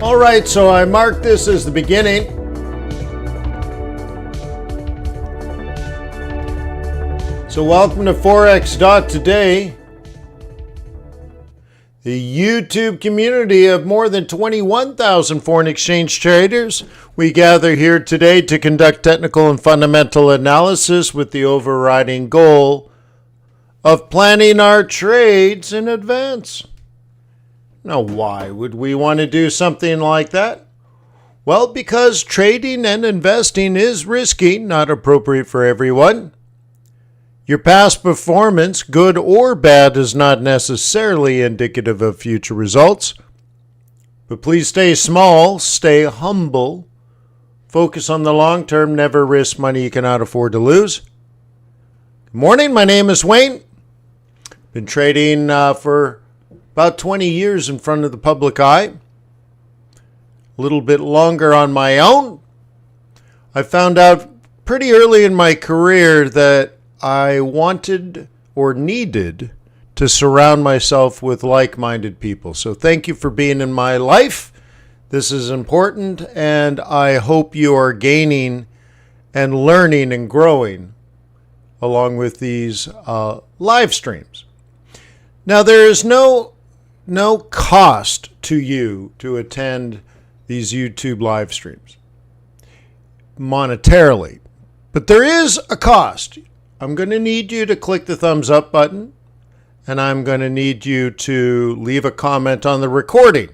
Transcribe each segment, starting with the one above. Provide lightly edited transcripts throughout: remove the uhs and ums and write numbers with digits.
All right, so I marked this as the beginning. So welcome to Forex.Today, the YouTube community of more than 21,000 foreign exchange traders. We gather here today to conduct technical and fundamental analysis with the overriding goal of planning our trades in advance. Now, why would we want to do something like that? Well, because trading and investing is risky, not appropriate for everyone. Your past performance, good or bad, is not necessarily indicative of future results. But please stay small, stay humble, focus on the long term, never risk money you cannot afford to lose. Good morning, my name is Wayne. Been trading for about 20 years in front of the public eye. A little bit longer on my own. I found out pretty early in my career that I wanted or needed to surround myself with like-minded people. So thank you for being in my life. This is important, and I hope you are gaining and learning and growing along with these live streams. Now, there is no cost to you to attend these YouTube live streams monetarily, but there is a cost. I'm going to need you to click the thumbs up button, and I'm going to need you to leave a comment on the recording.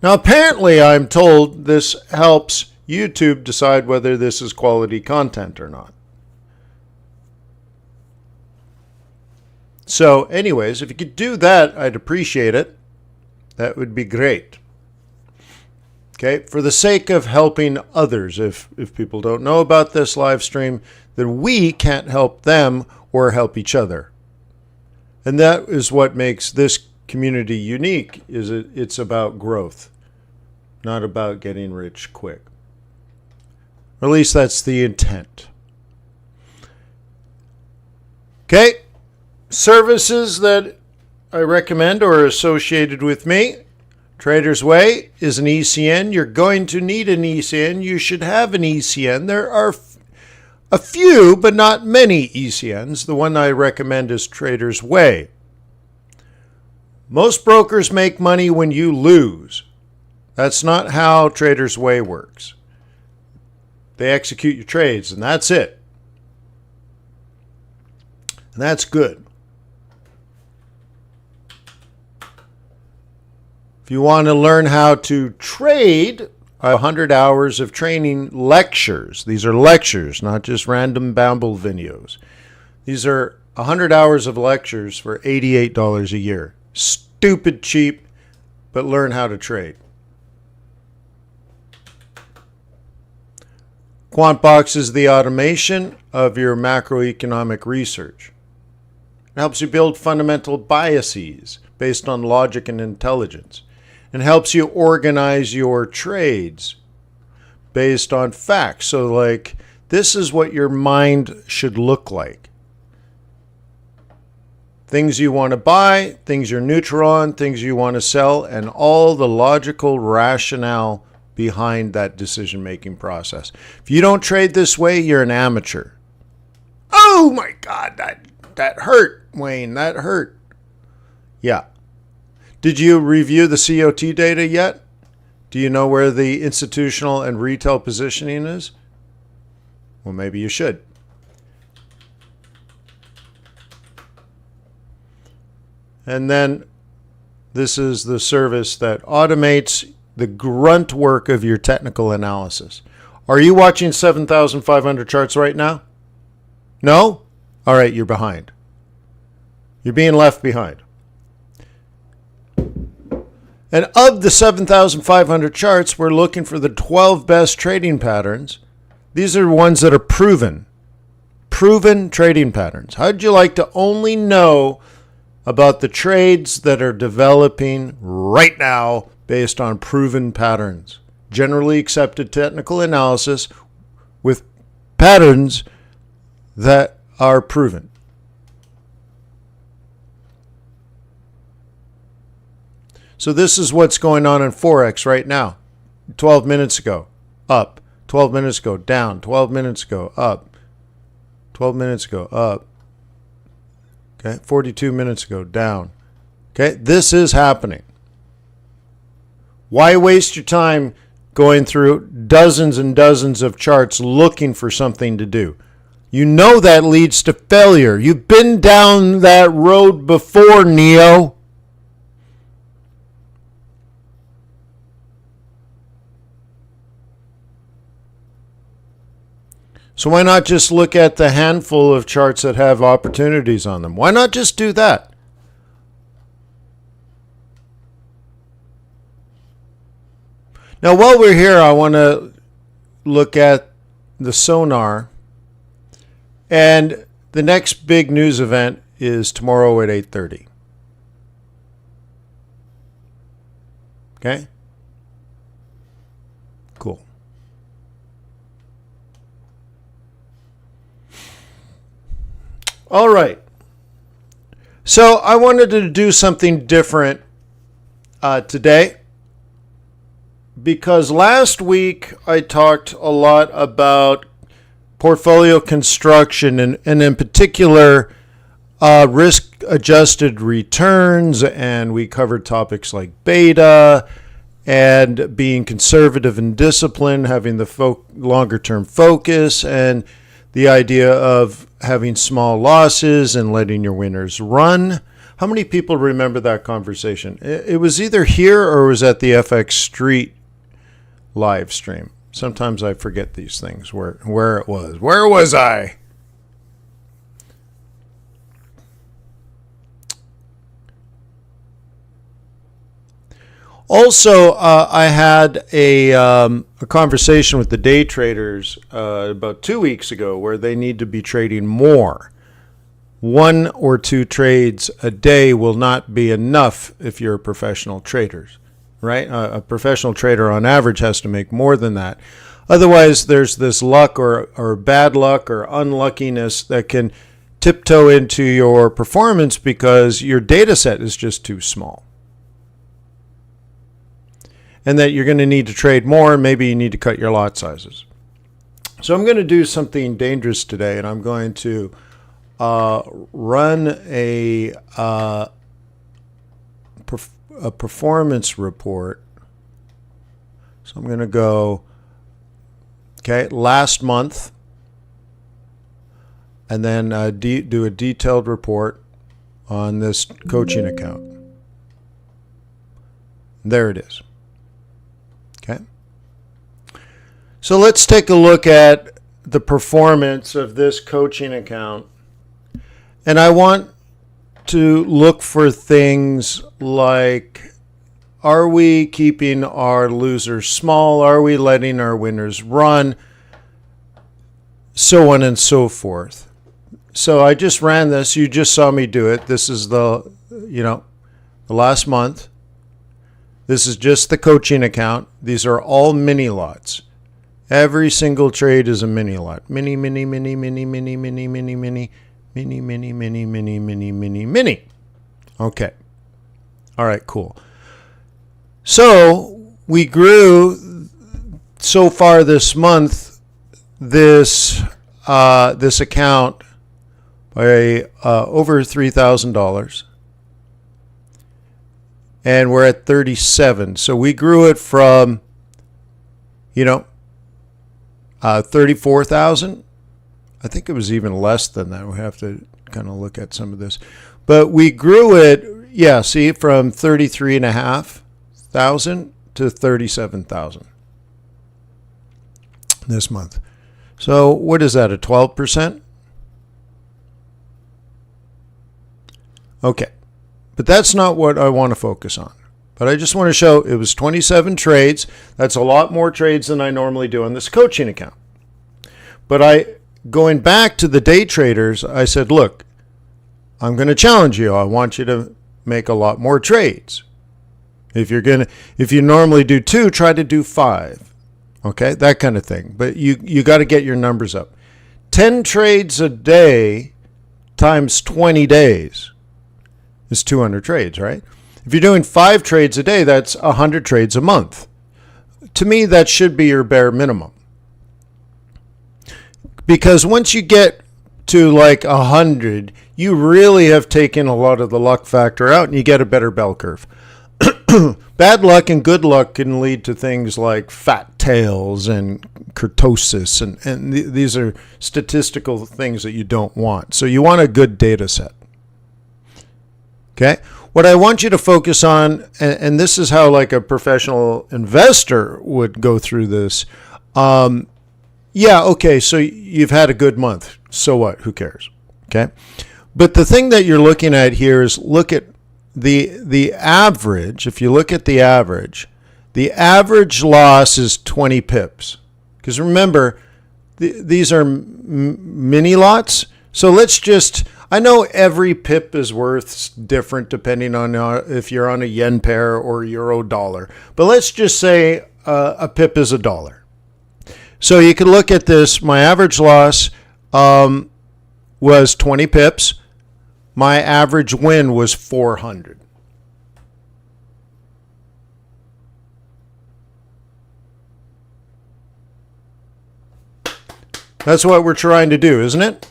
Now, apparently, I'm told this helps YouTube decide whether this is quality content or not. So anyways, if you could do that, I'd appreciate it. That would be great. Okay, for the sake of helping others, if people don't know about this live stream, then we can't help them or help each other. And that is what makes this community unique, is it's about growth, not about getting rich quick. Or at least that's the intent. Okay. Services that I recommend or are associated with me. Trader's Way is an ECN. You're going to need an ECN. You should have an ECN. There are a few, but not many ECNs. The one I recommend is Trader's Way. Most brokers make money when you lose. That's not how Trader's Way works. They execute your trades, and that's it. And that's good. If you want to learn how to trade, 100 hours of training lectures. These are lectures, not just random bamble videos. These are 100 hours of lectures for $88 a year. Stupid cheap, but learn how to trade. QuantBox is the automation of your macroeconomic research. It helps you build fundamental biases based on logic and intelligence, and helps you organize your trades based on facts. So like, this is what your mind should look like. Things you want to buy, things you're neutral on, things you want to sell, and all the logical rationale behind that decision-making process. If you don't trade this way, you're an amateur. Oh my God, that hurt, Wayne, that hurt. Yeah. Did you review the COT data yet? Do you know where the institutional and retail positioning is? Well, maybe you should. And then this is the service that automates the grunt work of your technical analysis. Are you watching 7,500 charts right now? No? All right, you're behind. You're being left behind. And of the 7,500 charts, we're looking for the 12 best trading patterns. These are ones that are proven trading patterns. How'd you like to only know about the trades that are developing right now based on proven patterns? Generally accepted technical analysis with patterns that are proven. So this is what's going on in Forex right now. 12 minutes ago, up. 12 minutes ago, down. 12 minutes ago, up. 12 minutes ago, up. Okay, 42 minutes ago, down. Okay, this is happening. Why waste your time going through dozens and dozens of charts looking for something to do? You know that leads to failure. You've been down that road before, Neo. So why not just look at the handful of charts that have opportunities on them? Why not just do that? Now, while we're here, I want to look at the sonar. And the next big news event is tomorrow at 8:30. Okay? Cool. All right. So I wanted to do something different today, because last week I talked a lot about portfolio construction and in particular risk-adjusted returns, and we covered topics like beta and being conservative and disciplined, having the longer-term focus, and the idea of having small losses and letting your winners run. How many people remember that conversation? It was either here or it was at the FX Street live stream. Sometimes I forget these things, where it was. Where was I? Also, I had a conversation with the day traders about 2 weeks ago where they need to be trading more. 1 or 2 trades a day will not be enough if you're a professional trader, right? A professional trader on average has to make more than that. Otherwise, there's this luck or bad luck or unluckiness that can tiptoe into your performance because your data set is just too small. And that you're going to need to trade more. Maybe you need to cut your lot sizes. So I'm going to do something dangerous today, and I'm going to run a performance report. So I'm going to go, okay, last month, and then do a detailed report on this coaching account. There it is. Okay. So let's take a look at the performance of this coaching account. And I want to look for things like, are we keeping our losers small? Are we letting our winners run? So on and so forth. So I just ran this. You just saw me do it. This is the last month. This is just the coaching account. These are all mini lots. Every single trade is a mini lot. Mini, mini, mini, mini, mini, mini, mini, mini, mini, mini, mini, mini, mini, mini, mini. Okay. All right, cool. So we grew so far this month this account by over $3,000. And we're at 37. So we grew it from, 34,000. I think it was even less than that. We have to kind of look at some of this. But we grew it, from 33,500 to 37,000 this month. So what is that, a 12%? Okay. But that's not what I want to focus on. But I just want to show it was 27 trades. That's a lot more trades than I normally do on this coaching account. But going back to the day traders, I said, look, I'm going to challenge you. I want you to make a lot more trades. If you normally do 2, try to do 5. Okay, that kind of thing. But you got to get your numbers up. 10 trades a day times 20 days is 200 trades, right? If you're doing 5 trades a day, that's 100 trades a month. To me, that should be your bare minimum. Because once you get to like 100, you really have taken a lot of the luck factor out and you get a better bell curve. Bad luck and good luck can lead to things like fat tails and kurtosis, and these are statistical things that you don't want. So you want a good data set. Okay? What I want you to focus on, and this is how like a professional investor would go through this. Okay, so you've had a good month. So what? Who cares? Okay? But the thing that you're looking at here is look at the average. If you look at the average loss is 20 pips. Because remember, these are mini lots. So let's just, I know every pip is worth different depending on if you're on a yen pair or euro dollar. But let's just say a pip is $1. So you can look at this. My average loss was 20 pips. My average win was 400. That's what we're trying to do, isn't it?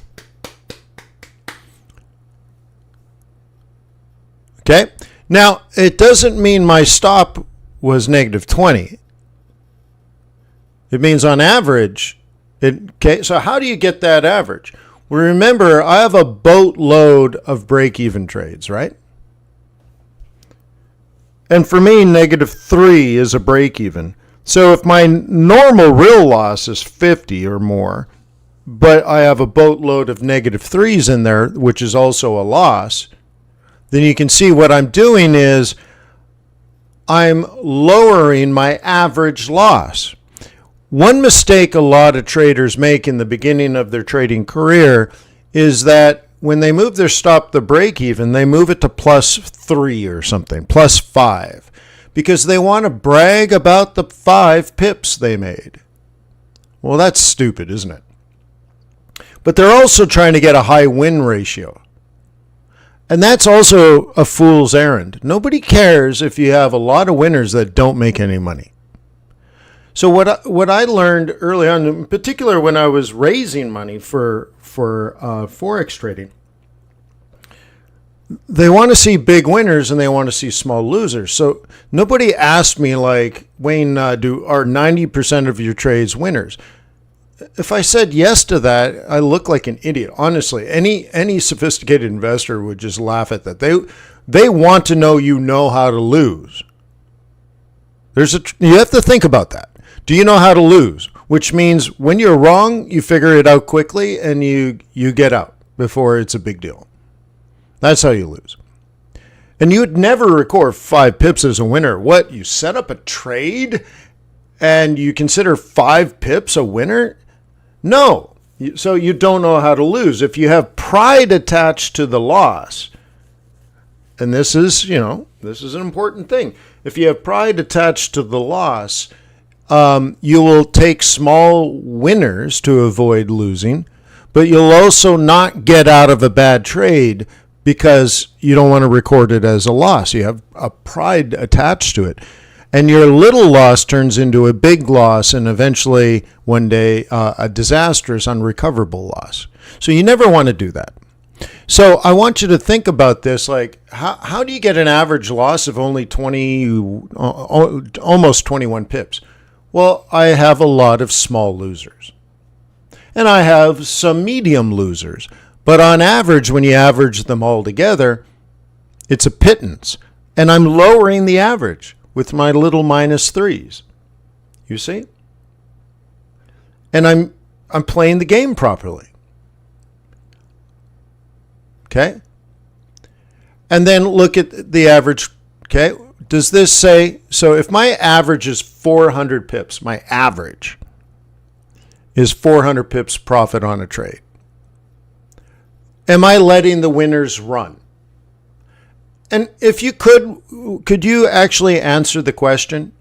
Okay. Now, it doesn't mean my stop was negative 20. It means on average. Okay. So how do you get that average? Well, remember, I have a boatload of break-even trades, right? And for me, -3 is a break-even. So if my normal real loss is 50 or more, but I have a boatload of -3s in there, which is also a loss, then you can see what I'm doing is I'm lowering my average loss. One mistake a lot of traders make in the beginning of their trading career is that when they move their stop to break even, they move it to +3 or something, +5, because they want to brag about the 5 pips they made. Well, that's stupid, isn't it? But they're also trying to get a high win ratio. And that's also a fool's errand. Nobody cares if you have a lot of winners that don't make any money. So what I learned early on, in particular when I was raising money for Forex trading, they want to see big winners and they want to see small losers. So nobody asked me like, Wayne, are 90% of your trades winners? If I said yes to that, I look like an idiot. Honestly, any sophisticated investor would just laugh at that. They want to know you know how to lose. You have to think about that. Do you know how to lose? Which means when you're wrong, you figure it out quickly and you get out before it's a big deal. That's how you lose. And you would never record 5 pips as a winner. What? You set up a trade and you consider 5 pips a winner? No. So you don't know how to lose. If you have pride attached to the loss, and this is an important thing. If you have pride attached to the loss, you will take small winners to avoid losing, but you'll also not get out of a bad trade because you don't want to record it as a loss. You have a pride attached to it. And your little loss turns into a big loss and eventually one day a disastrous, unrecoverable loss. So you never want to do that. So I want you to think about this, like how do you get an average loss of only almost 21 pips? Well, I have a lot of small losers. And I have some medium losers. But on average, when you average them all together, it's a pittance. And I'm lowering the average with my little -3s. You see? And I'm playing the game properly. Okay? And then look at the average. Okay? Does this say, so if my average is 400 pips, my average is 400 pips profit on a trade. Am I letting the winners run? And if you could you actually answer the question?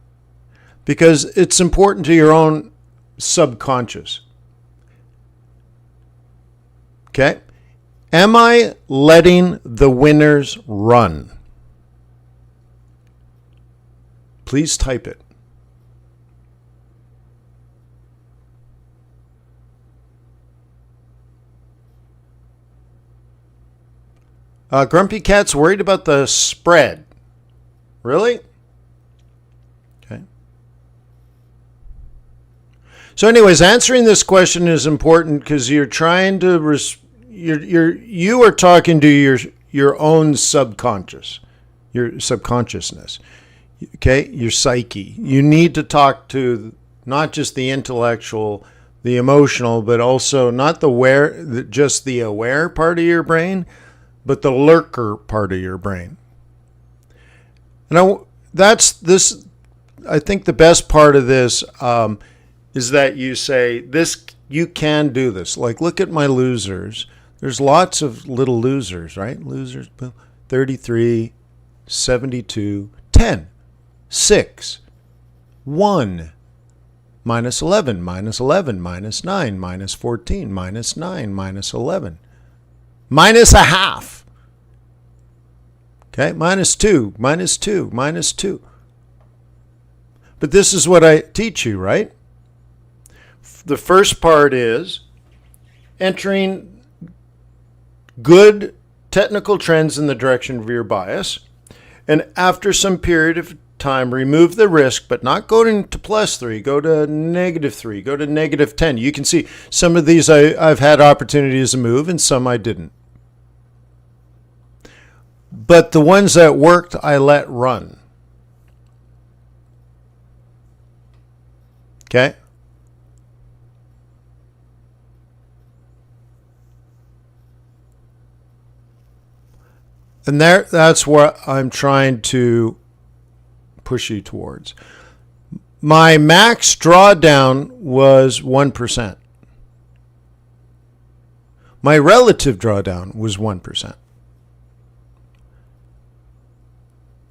Because it's important to your own subconscious. Okay? Am I letting the winners run? please type it. Grumpy Cat's worried about the spread. Really? Okay. So anyways, answering this question is important because you're trying to you are talking to your own subconscious, your subconsciousness. Okay? Your psyche. You need to talk to not just the intellectual, the emotional, but also not just the aware part of your brain, but the lurker part of your brain. And I think the best part of this is that you say, you can do this. Like, look at my losers. There's lots of little losers, right? Losers, 33, 72, 10, 6, 1, minus 11, minus 11, minus 9, minus 14, minus 9, minus 11. Minus a half. Okay, minus 2, minus 2, minus 2. But this is what I teach you, right? The first part is entering good technical trends in the direction of your bias. And after some period of time, remove the risk, but not go into +3, go to -3, go to -10. You can see some of these I've had opportunities to move and some I didn't. But the ones that worked, I let run. Okay? And that's what I'm trying to push you towards. My max drawdown was 1%. My relative drawdown was 1%.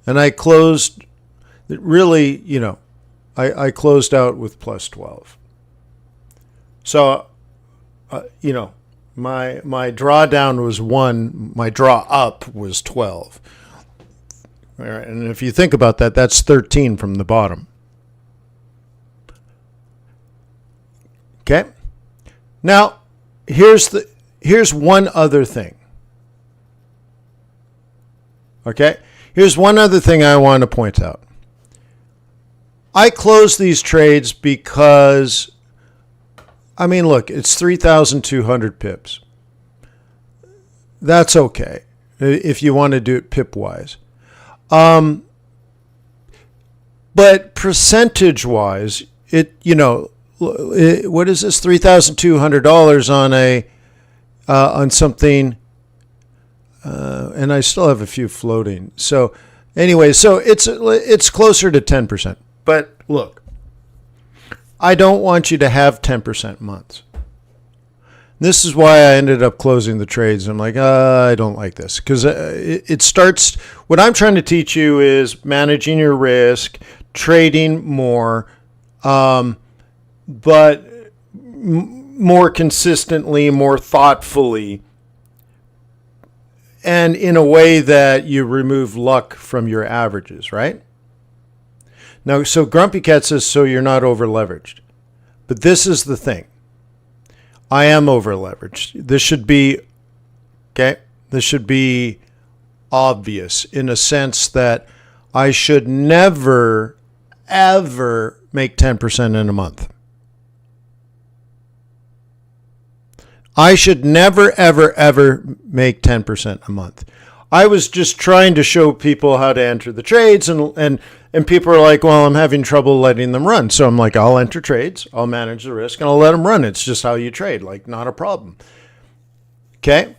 And I closed, really, I closed out with +12. So, my drawdown was 1, my draw up was 12. All right, and if you think about that, that's 13 from the bottom. Okay? Now, here's one other thing. Okay? Here's one other thing I want to point out. I close these trades because, look, it's 3,200 pips. That's okay if you want to do it pip-wise. But percentage-wise, what is this? $3,200 on something. And I still have a few floating. So anyway, it's closer to 10%. But look, I don't want you to have 10% months. This is why I ended up closing the trades. I'm like, I don't like this because it starts. What I'm trying to teach you is managing your risk, trading more, but more consistently, more thoughtfully, and in a way that you remove luck from your averages, right? Now, so Grumpy Cat says, so you're not over leveraged. But this is the thing. I am over leveraged. This should be, okay? This should be obvious in a sense that I should never, ever make 10% in a month. I should never, ever, ever make 10% a month. I was just trying to show people how to enter the trades, and people are like, well, I'm having trouble letting them run. So I'm like, I'll enter trades, I'll manage the risk, and I'll let them run. It's just how you trade, like not a problem. Okay?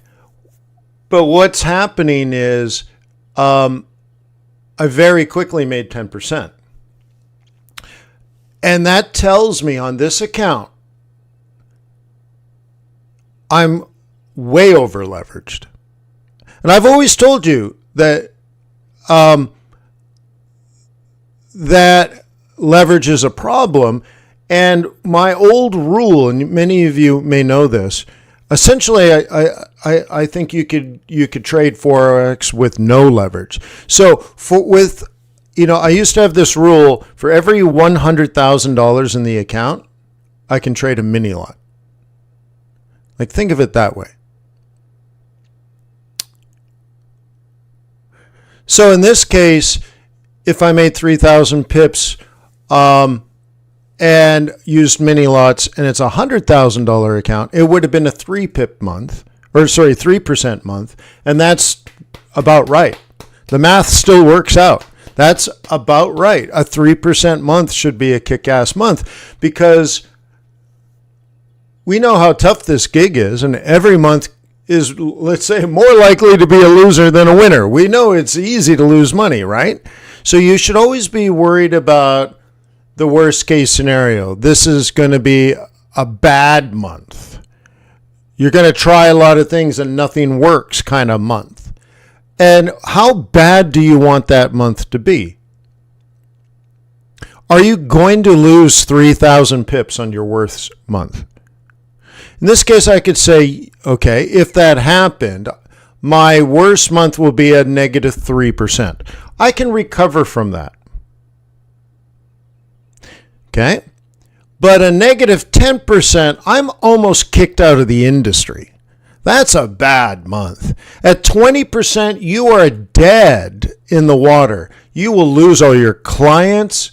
But what's happening is I very quickly made 10%. And that tells me on this account, I'm way over leveraged. And I've always told you that that leverage is a problem. And my old rule, and many of you may know this, essentially I think you could trade Forex with no leverage. So with I used to have this rule: for every $100,000 in the account, I can trade a mini lot. Like, think of it that way. So in this case, if I made 3,000 pips and used mini lots, and it's a $100,000 account, it would have been a 3% month, and that's about right. The math still works out. That's about right. A 3% month should be a kick-ass month, because we know how tough this gig is, and every month is, let's say, more likely to be a loser than a winner. We know it's easy to lose money, right? So you should always be worried about the worst case scenario. This is going to be a bad month. You're going to try a lot of things and nothing works kind of month. And how bad do you want that month to be? Are you going to lose 3,000 pips on your worst month? In this case, I could say, okay, if that happened, my worst month will be a negative 3%. I can recover from that. Okay? But a negative 10%, I'm almost kicked out of the industry. That's a bad month. At 20%, you are dead in the water. You will lose all your clients,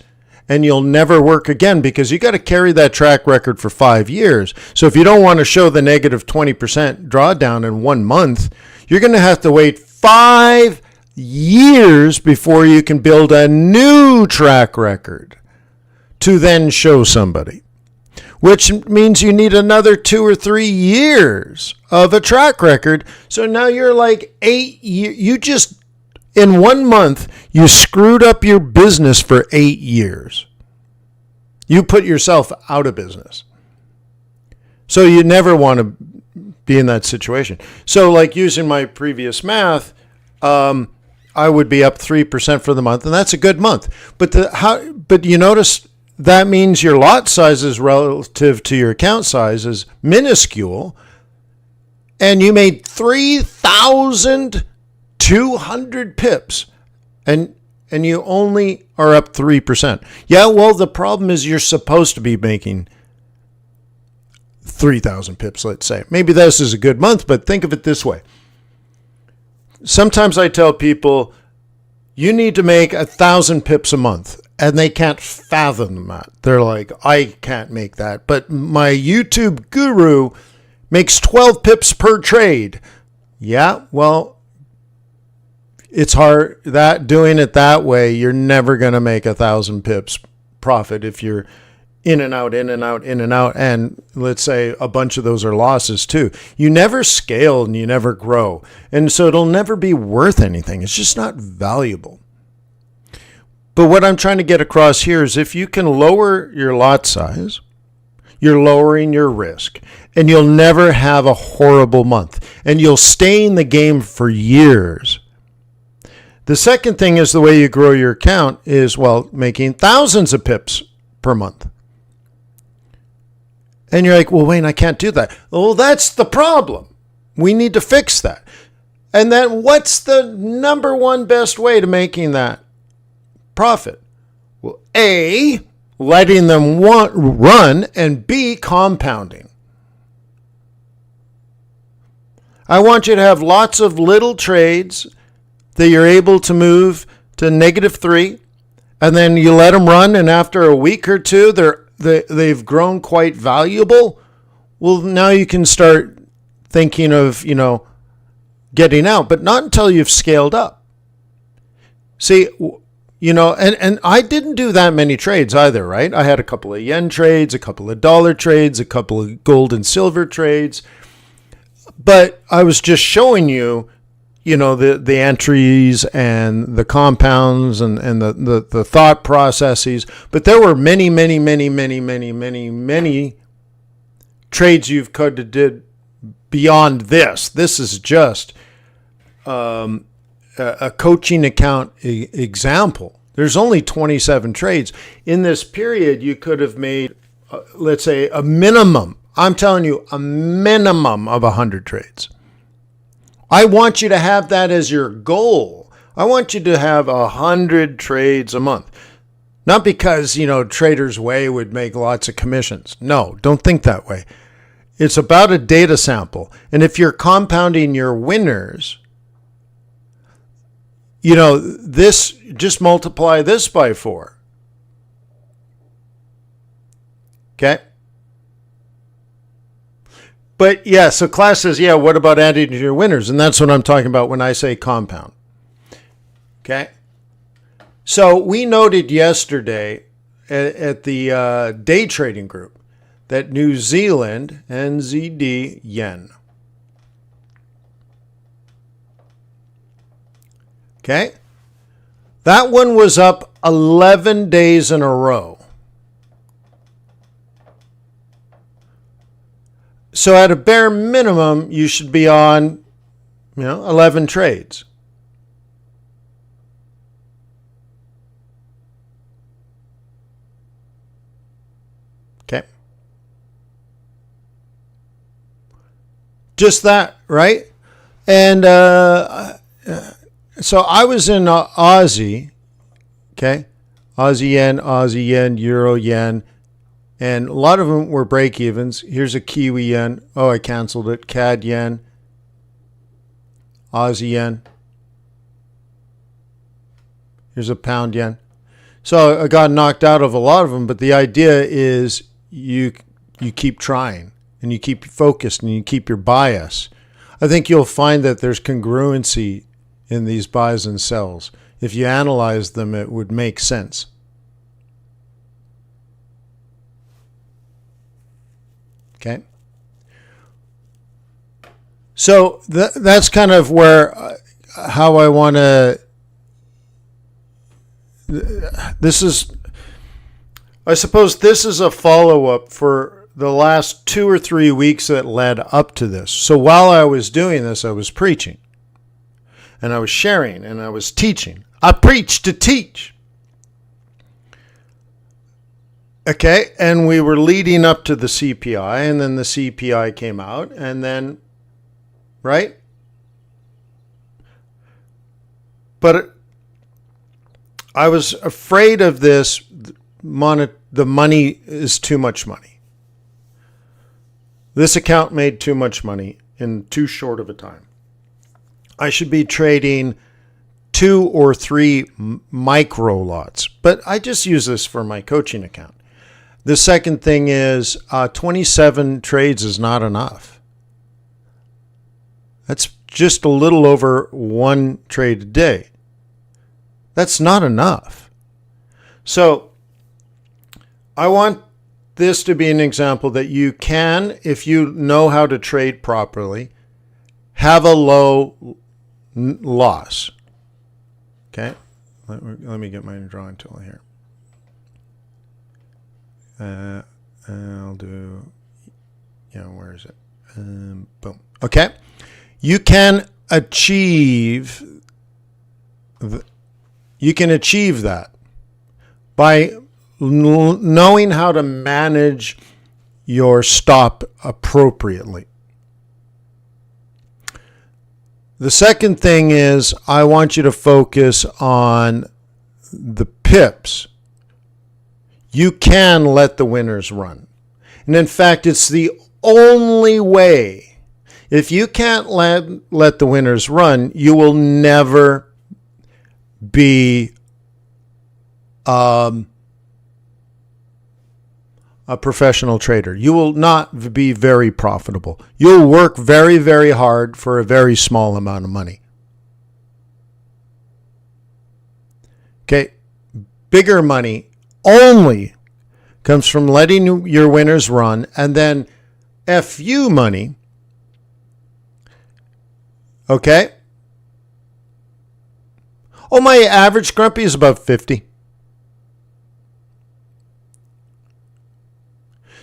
and you'll never work again, because you got to carry that track record for 5 years. So if you don't want to show the negative 20% drawdown in 1 month, you're going to have to wait 5 years before you can build a new track record to then show somebody, which means you need another 2 or 3 years of a track record. So now you're like 8 years. You just, in 1 month, you screwed up your business for 8 years. You put yourself out of business. So you never want to be in that situation. So like using my previous math, I would be up 3% for the month, and that's a good month. But you notice that means your lot sizes relative to your account size is minuscule, and you made 3,200 pips, and you only are up 3%. Yeah, well, the problem is you're supposed to be making 3,000 pips, let's say. Maybe this is a good month, but think of it this way. Sometimes I tell people, you need to make 1,000 pips a month, and they can't fathom that. They're like, I can't make that. But my YouTube guru makes 12 pips per trade. Yeah, well, it's hard. Doing it that way, you're never going to make 1,000 pips profit if you're in and out, in and out, in and out. And let's say a bunch of those are losses too. You never scale and you never grow. And so it'll never be worth anything. It's just not valuable. But what I'm trying to get across here is if you can lower your lot size, you're lowering your risk, and you'll never have a horrible month, and you'll stay in the game for years. The second thing is the way you grow your account is, well, making thousands of pips per month. And you're like, well, Wayne, I can't do that. Well, that's the problem. We need to fix that. And then what's the number one best way to making that profit? Well, A, letting them run, and B, compounding. I want you to have lots of little trades that you're able to move to -3, and then you let them run, and after a week or two, they've grown quite valuable. Well, now you can start thinking of, getting out, but not until you've scaled up. See, and I didn't do that many trades either, right? I had a couple of yen trades, a couple of dollar trades, a couple of gold and silver trades. But I was just showing you, the entries and the compounds and the thought processes. But there were many, many, many, many, many, many, many trades you've could have did beyond this. This is just a coaching account example. There's only 27 trades. In this period, you could have made, let's say, a minimum. I'm telling you, a minimum of 100 trades. I want you to have that as your goal. I want you to have 100 trades a month. Not because, Trader's Way would make lots of commissions. No, don't think that way. It's about a data sample. And if you're compounding your winners, this, just multiply this by 4. Okay? But yeah, so class says, yeah, what about adding to your winners? And that's what I'm talking about when I say compound. Okay? So we noted yesterday at the day trading group that New Zealand, NZD, yen. Okay? That one was up 11 days in a row. So at a bare minimum, you should be on, 11 trades. Okay. Just that, right? And so I was in Aussie, okay? Aussie yen, euro yen. And a lot of them were break-evens. Here's a Kiwi yen. Oh, I canceled it. CAD yen. Aussie yen. Here's a pound yen. So I got knocked out of a lot of them, but the idea is you keep trying and you keep focused and you keep your bias. I think you'll find that there's congruency in these buys and sells. If you analyze them, it would make sense. Okay. So that's kind of where, how I want to, I suppose this is a follow-up for the last 2 or 3 weeks that led up to this. So while I was doing this, I was preaching and I was sharing and I was teaching. I preach to teach. Okay, and we were leading up to the CPI, and then the CPI came out, and then, right? But I was afraid of this, the money is too much money. This account made too much money in too short of a time. I should be trading 2 or 3 micro lots, but I just use this for my coaching account. The second thing is 27 trades is not enough. That's just a little over 1 trade a day. That's not enough. So I want this to be an example that you can, if you know how to trade properly, have a low loss. Okay, let me get my drawing tool here. I'll do, where is it? Boom. Okay. You can achieve that by knowing how to manage your stop appropriately. The second thing is I want you to focus on the pips. You can let the winners run. And in fact, it's the only way. If you can't let the winners run, you will never be a professional trader. You will not be very profitable. You'll work very, very hard for a very small amount of money. Okay, bigger money only comes from letting your winners run, and then FU money, okay? Oh, my average grumpy is about 50.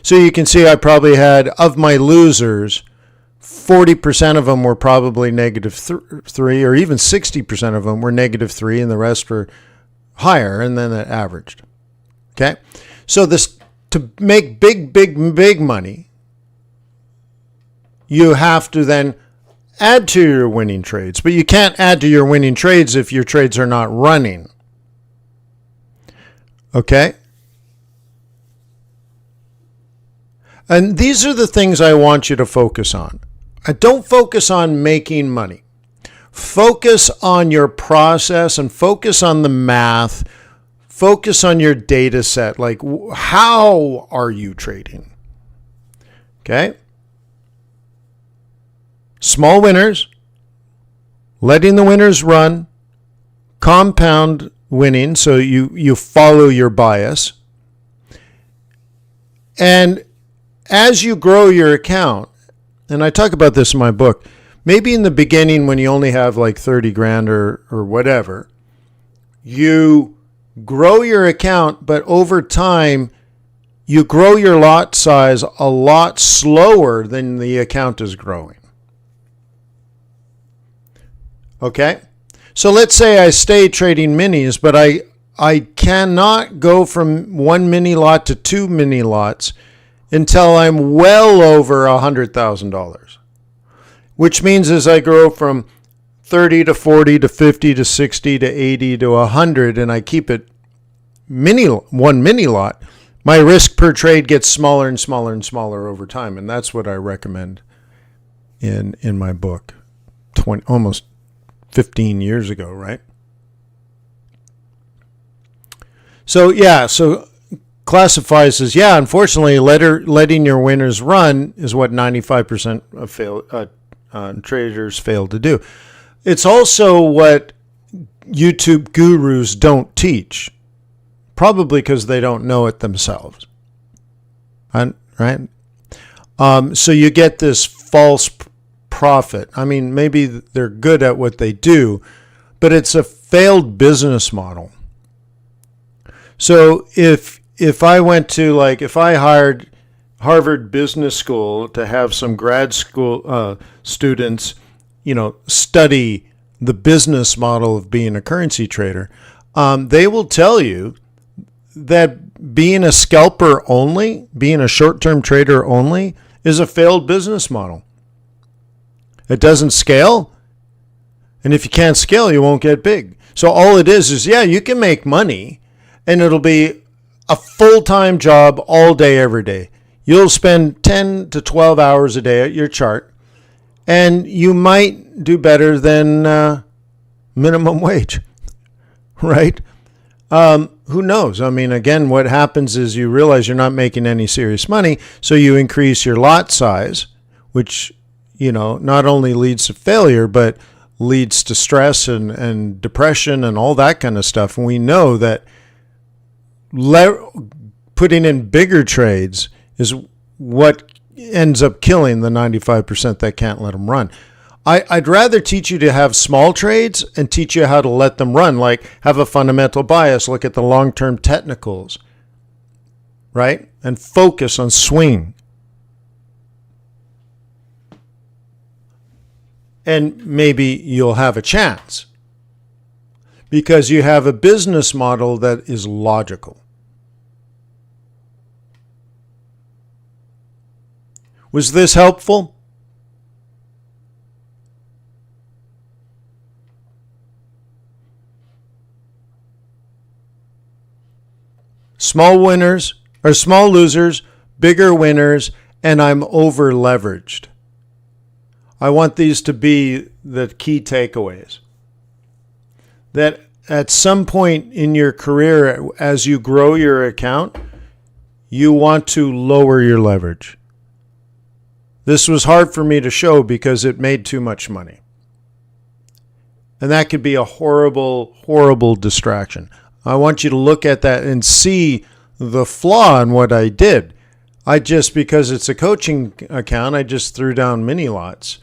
So you can see I probably had, of my losers, 40% of them were probably negative 3, or even 60% of them were negative 3, and the rest were higher, and then it averaged. Okay, so this, to make big money, you have to then add to your winning trades, but you can't add to your winning trades if your trades are not running. Okay? And these are the things I want you to focus on. Don't focus on making money. Focus on your process and focus on the math. Focus on your data set. Like, how are you trading? Okay? Small winners, letting the winners run, compound winning, so you follow your bias. And as you grow your account, and I talk about this in my book, maybe in the beginning when you only have like 30 grand or whatever, you grow your account, but over time, you grow your lot size a lot slower than the account is growing. Okay? So let's say I stay trading minis, but I cannot go from one mini lot to two mini lots until I'm well over $100,000. Which means as I grow from 30 to 40 to 50 to 60 to 80 to 100 and I keep it one mini lot, my risk per trade gets smaller and smaller and smaller over time. And that's what I recommend in my book almost 15 years ago, right? So classifies as, unfortunately, letting your winners run is what 95% of traders fail to do. It's also what YouTube gurus don't teach, probably because they don't know it themselves. Right? So you get this false profit. I mean, maybe they're good at what they do, but it's a failed business model. So if I went to, if I hired Harvard Business School to have some grad school students, study the business model of being a currency trader, they will tell you that being a scalper only, being a short-term trader only, is a failed business model. It doesn't scale, and if you can't scale, you won't get big. So all it is you can make money, and it'll be a full-time job all day, every day. You'll spend 10 to 12 hours a day at your chart, and you might do better than minimum wage, right? Who knows? I mean, again, what happens is you realize you're not making any serious money, so you increase your lot size, which, not only leads to failure, but leads to stress and depression and all that kind of stuff. And we know that putting in bigger trades is what ends up killing the 95% that can't let them run. I'd rather teach you to have small trades and teach you how to let them run, like have a fundamental bias, look at the long-term technicals, right? And focus on swing. And maybe you'll have a chance because you have a business model that is logical. Was this helpful? Small winners or small losers, bigger winners, and I'm over leveraged. I want these to be the key takeaways. That at some point in your career, as you grow your account, you want to lower your leverage. This was hard for me to show because it made too much money. And that could be a horrible, horrible distraction. I want you to look at that and see the flaw in what I did. Because it's a coaching account, I just threw down mini lots.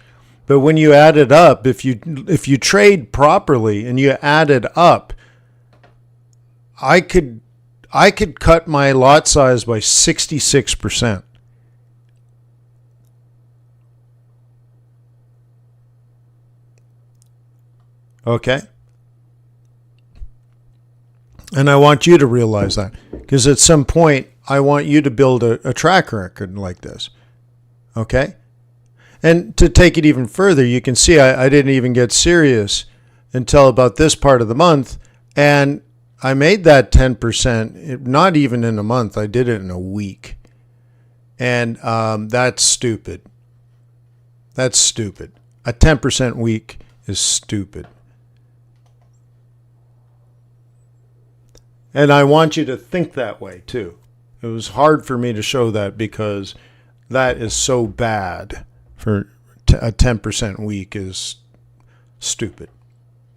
But when you add it up, if you trade properly and you add it up, I could cut my lot size by 66%. Okay? And I want you to realize that because at some point, I want you to build a track record like this. Okay? And to take it even further, you can see I didn't even get serious until about this part of the month. And I made that 10%, not even in a month. I did it in a week. And that's stupid. That's stupid. A 10% week is stupid. And I want you to think that way too. It was hard for me to show that because that is so bad. For a 10% week is stupid.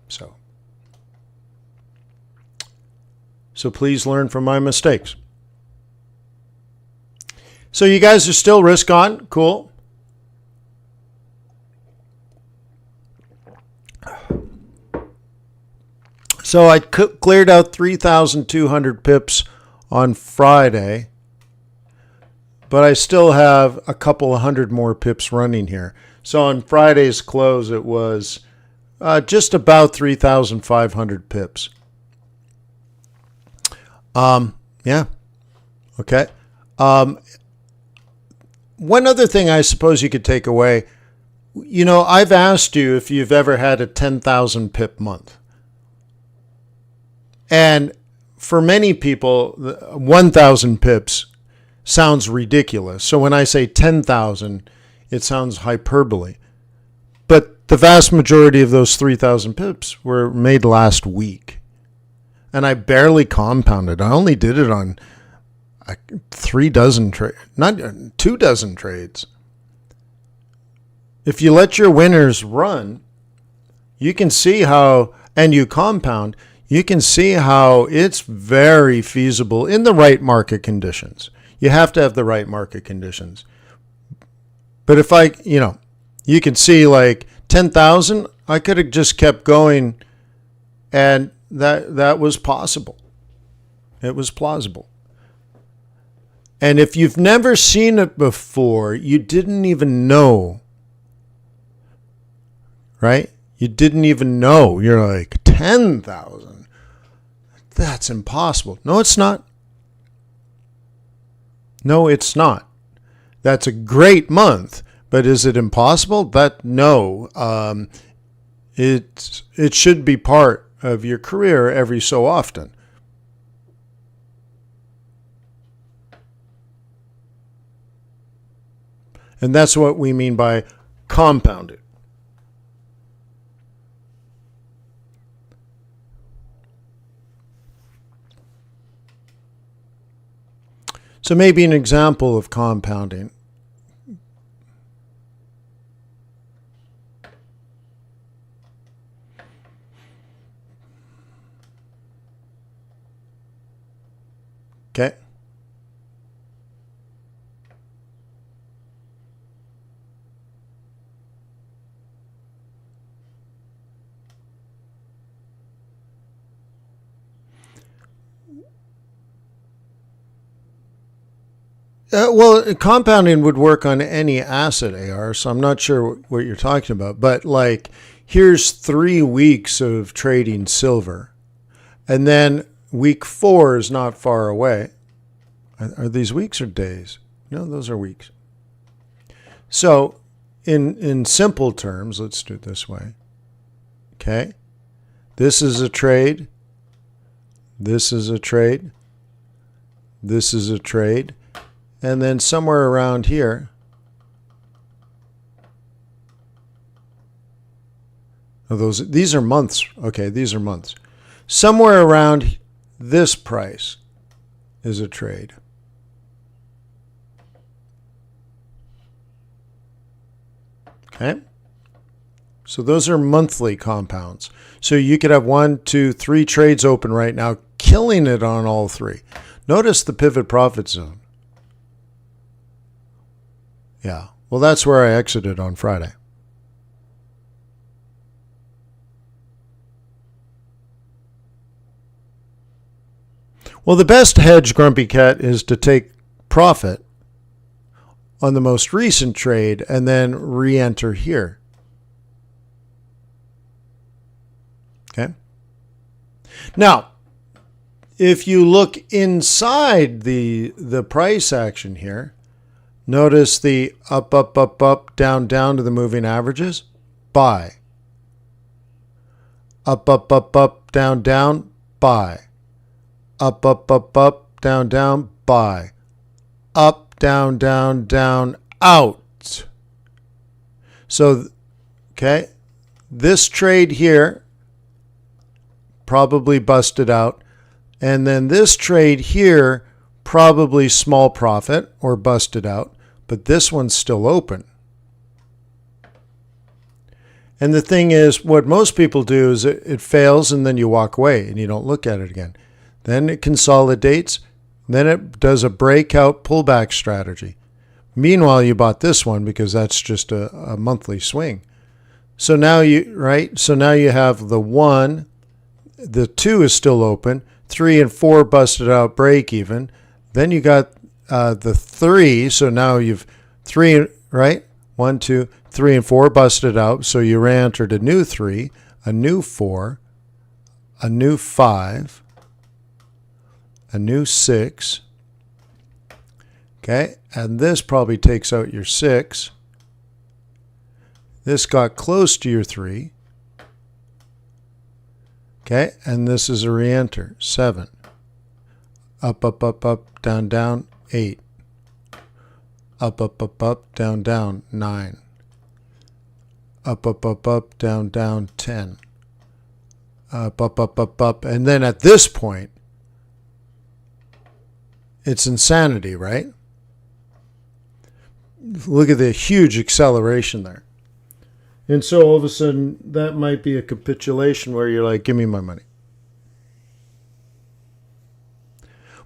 So please learn from my mistakes. So you guys are still risk on. Cool. So I cleared out 3,200 pips on Friday, but I still have a couple of hundred more pips running here. So on Friday's close, it was just about 3,500 pips. Yeah. Okay. One other thing I suppose you could take away, I've asked you if you've ever had a 10,000 pip month. And for many people, 1,000 pips sounds ridiculous. So when I say 10,000, it sounds hyperbole. But the vast majority of those 3,000 pips were made last week. And I barely compounded. I only did it on 3 dozen trades, not 2 dozen trades. If you let your winners run, you can see how, and you compound, you can see how it's very feasible in the right market conditions. You have to have the right market conditions. But if you can see like 10,000, I could have just kept going, and that was possible. It was plausible. And if you've never seen it before, you didn't even know, right? You didn't even know. You're like, 10,000? That's impossible. No, it's not. No, it's not. That's a great month, but is it impossible? No. It should be part of your career every so often. And that's what we mean by compounded. So maybe an example of compounding. Okay. Well, compounding would work on any asset, AR, so I'm not sure what you're talking about. But like, here's 3 weeks of trading silver, and then week 4 is not far away. Are these weeks or days? No, those are weeks. So in simple terms, let's do it this way. Okay. This is a trade. This is a trade. This is a trade. And then somewhere around here, these are months. Okay, these are months. Somewhere around this price is a trade. Okay. So those are monthly compounds. So you could have 1, 2, 3 trades open right now, killing it on all 3. Notice the pivot profit zone. Yeah, well, that's where I exited on Friday. Well, the best hedge, Grumpy Cat, is to take profit on the most recent trade and then re-enter here. Okay. Now, if you look inside the price action here, Notice the up, up, up, up, down, down to the moving averages. Buy. Up, up, up, up, down, down. Buy. Up, up, up, up, down, down. Buy. Up, down, down, down, out. So, okay, this trade here probably busted out. And then this trade here, probably small profit or busted out. But this one's still open. And the thing is, what most people do is it fails and then you walk away and you don't look at it again. Then it consolidates. Then it does a breakout pullback strategy. Meanwhile, you bought this one because that's just a monthly swing. So now so now you have the 1, the 2 is still open, 3 and 4 busted out break even. Then you got the 3, so now you've 3, right? 1, 2, 3, and 4 busted out. So you re-entered a new 3, a new 4, a new 5, a new 6. Okay, and this probably takes out your 6. This got close to your 3. Okay, and this is a re-enter, 7. Up, up, up, up, down, down, 8. Up, up, up, up, down, down, 9. Up, up, up, up, down, down, 10. Up, up, up, up, up. And then at this point, it's insanity, right? Look at the huge acceleration there. And so all of a sudden, that might be a capitulation where you're like, give me my money.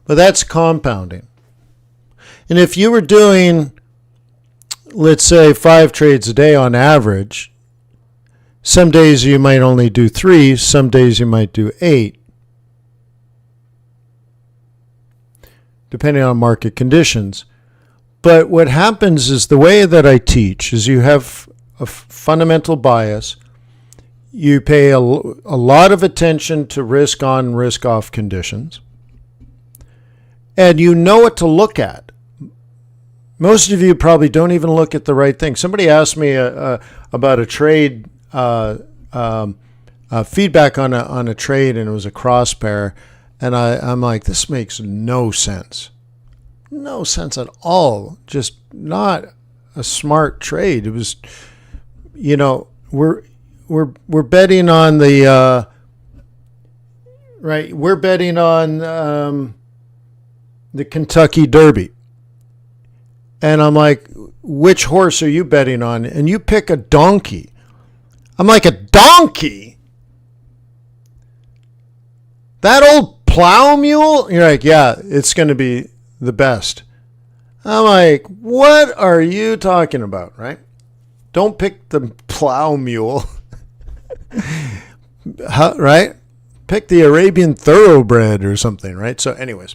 But that's compounding. And if you were doing, let's say, 5 trades a day on average, some days you might only do 3, some days you might do 8, depending on market conditions. But what happens is the way that I teach is you have a fundamental bias. You pay a lot of attention to risk on, risk off conditions. And you know what to look at. Most of you probably don't even look at the right thing. Somebody asked me about a trade, feedback on a trade, and it was a cross pair. And I'm like, this makes no sense. No sense at all. Just not a smart trade. It was, we're betting on the right. We're betting on the Kentucky Derby, and I'm like, which horse are you betting on? And you pick a donkey. I'm like, a donkey? That old plow mule? You're like, yeah, it's going to be the best. I'm like, what are you talking about, right? Don't pick the plow mule. Right? Pick the Arabian thoroughbred or something, right? So anyways,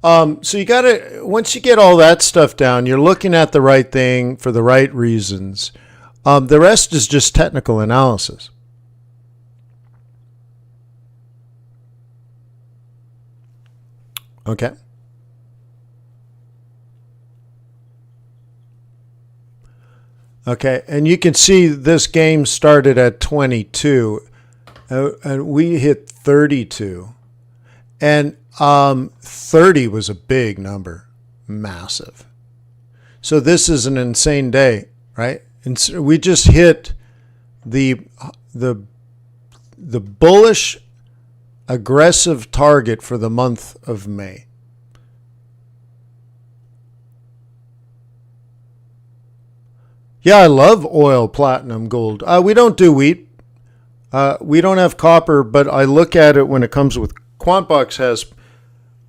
so you got to, once you get all that stuff down, you're looking at the right thing for the right reasons. The rest is just technical analysis. Okay. Okay, and you can see this game started at 22, and we hit 32. And 30 was a big number, massive. So this is an insane day, right? And so we just hit the bullish, aggressive target for the month of May. Yeah, I love oil, platinum, gold. We don't do wheat. We don't have copper, but I look at it when it comes with QuantBox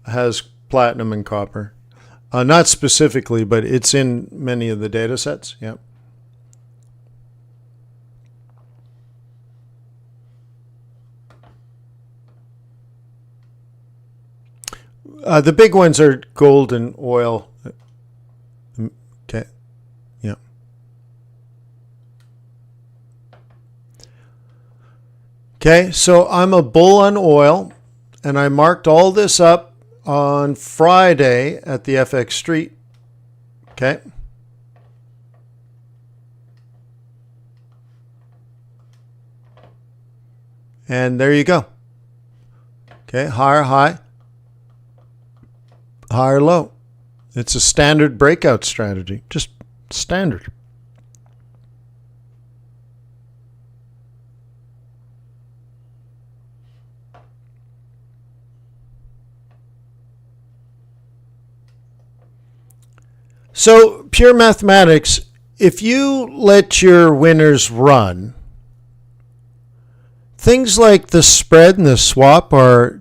has platinum and copper. Not specifically, but it's in many of the data sets. Yeah. The big ones are gold and oil. Okay. Yeah. Okay, so I'm a bull on oil, and I marked all this up on Friday at the FX Street. Okay. And there you go. Okay, higher high, higher low. It's a standard breakout strategy, just standard. So, pure mathematics, if you let your winners run, things like the spread and the swap are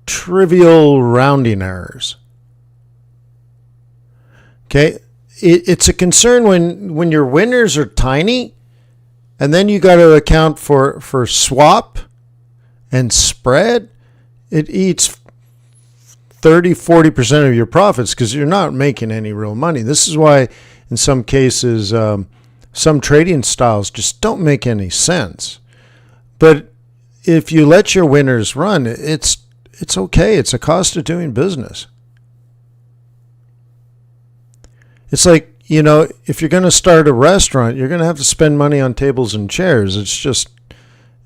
trivial rounding errors. Okay? It's a concern when your winners are tiny, and then you got to account for swap and spread. It eats 30-40% of your profits because you're not making any real money. This is why in some cases some trading styles just don't make any sense. But if you let your winners run, it's okay. It's a cost of doing business. It's like, if you're going to start a restaurant, you're going to have to spend money on tables and chairs.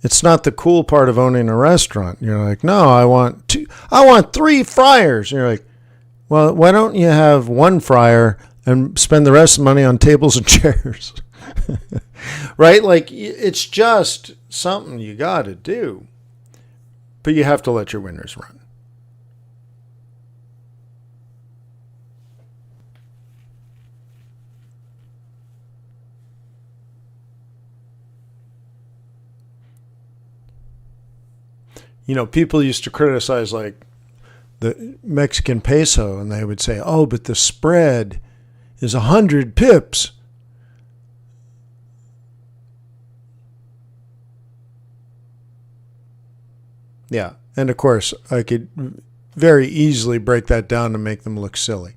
It's not the cool part of owning a restaurant. You're like, no, I want 3 fryers. And you're like, well, why don't you have 1 fryer and spend the rest of the money on tables and chairs? Right? Like, it's just something you got to do. But you have to let your winners run. People used to criticize like the Mexican peso, and they would say, oh, but the spread is 100 pips. Yeah, and of course, I could very easily break that down to make them look silly.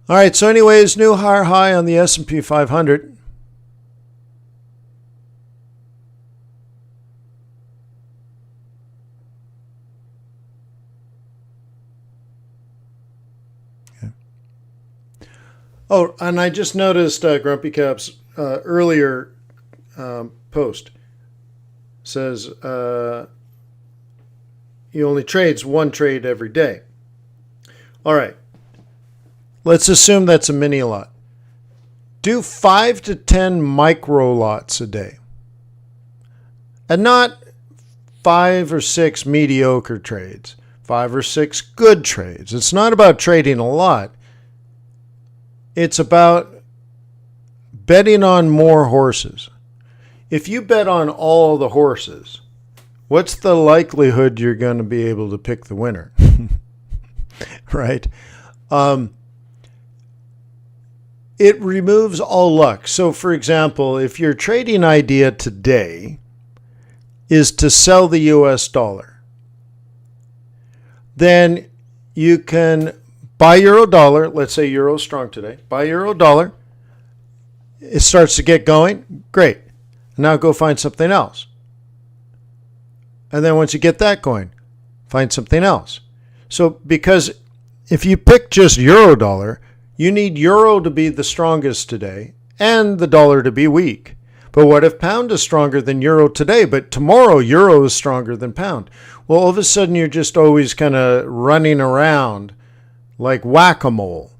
All right, so anyways, new higher high on the S&P 500. Oh, and I just noticed Grumpy Cap's earlier post says he only trades 1 trade every day. All right. Let's assume that's a mini lot. Do 5 to 10 micro lots a day. And not 5 or 6 mediocre trades. 5 or 6 good trades. It's not about trading a lot. It's about betting on more horses. If you bet on all the horses, what's the likelihood you're going to be able to pick the winner? Right? It removes all luck. So, for example, if your trading idea today is to sell the US dollar, then you can buy euro dollar. Let's say euro strong today. Buy euro dollar. It starts to get going. Great. Now go find something else. And then once you get that going, find something else. So because if you pick just euro dollar, you need euro to be the strongest today and the dollar to be weak. But what if pound is stronger than euro today, but tomorrow euro is stronger than pound? Well, all of a sudden you're just always kind of running around like whack-a-mole.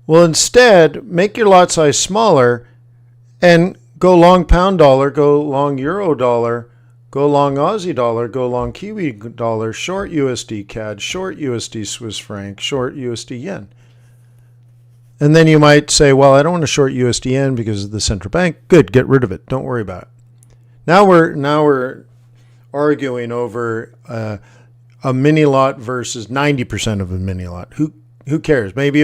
Well, instead, make your lot size smaller and go long pound dollar, go long euro dollar, go long Aussie dollar, go long Kiwi dollar, short USD CAD, short USD Swiss franc, short USD yen. And then you might say, well, I don't want to short USD yen because of the central bank. Good, get rid of it. Don't worry about it. Now we're arguing over a mini lot versus 90% of a mini lot. Who cares? Maybe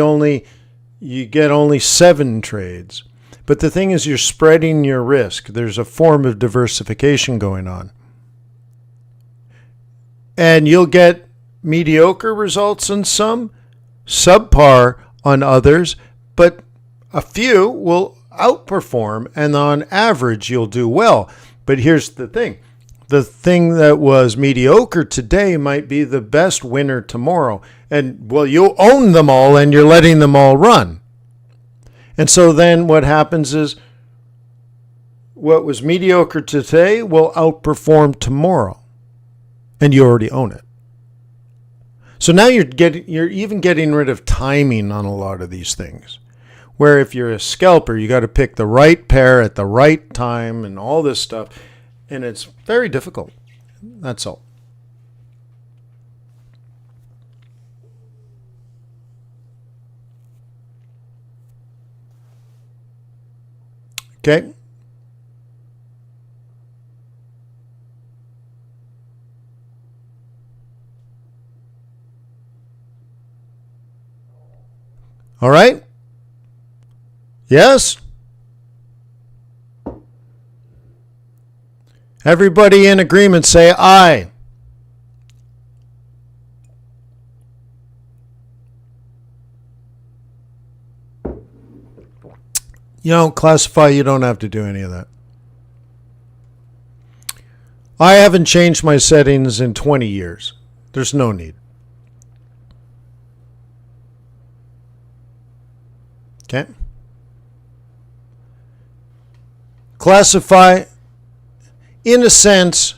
you get only 7 trades. But the thing is, you're spreading your risk. There's a form of diversification going on. And you'll get mediocre results in some, subpar on others, but a few will outperform, and on average, you'll do well. But here's the thing. The thing that was mediocre today might be the best winner tomorrow. And, well, you own them all and you're letting them all run. And so then what happens is what was mediocre today will outperform tomorrow, and you already own it. So now you're even getting rid of timing on a lot of these things. Where if you're a scalper, you got to pick the right pair at the right time and all this stuff, and it's very difficult. That's all. Okay. All right. Yes? Everybody in agreement say aye. Classify, you don't have to do any of that. I haven't changed my settings in 20 years. There's no need. Okay. Classify, in a sense,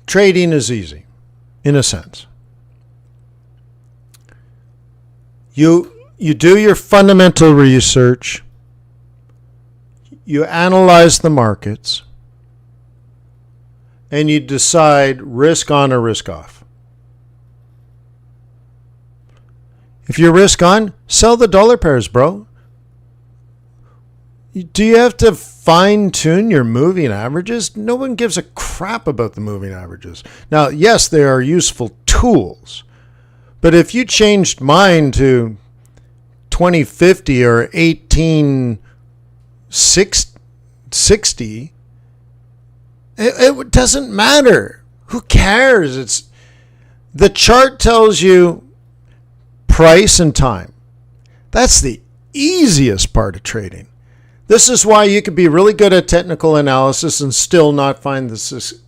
trading is easy, in a sense. You do your fundamental research, you analyze the markets, and you decide risk on or risk off. If you're risk on, sell the dollar pairs, bro. Do you have to fine-tune your moving averages? No one gives a crap about the moving averages. Now, yes, they are useful tools. But if you changed mine to 2050 or 1860, it doesn't matter. Who cares? The chart tells you price and time. That's the easiest part of trading. This is why you could be really good at technical analysis and still not find the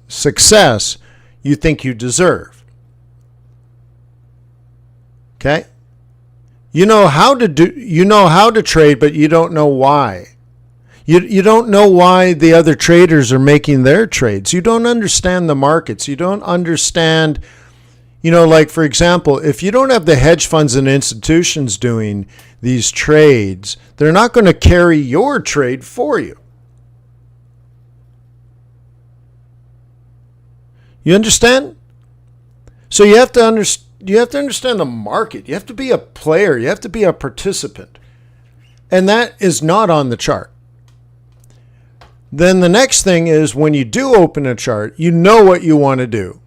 success you think you deserve. Okay? You know how to trade, but you don't know why. You don't know why the other traders are making their trades. You don't understand the markets. You don't understand, like for example, if you don't have the hedge funds and institutions doing these trades, they're not going to carry your trade for you. You understand? So you have to understand the market. You have to be a player. You have to be a participant. And that is not on the chart. Then the next thing is when you do open a chart, you know what you want to do.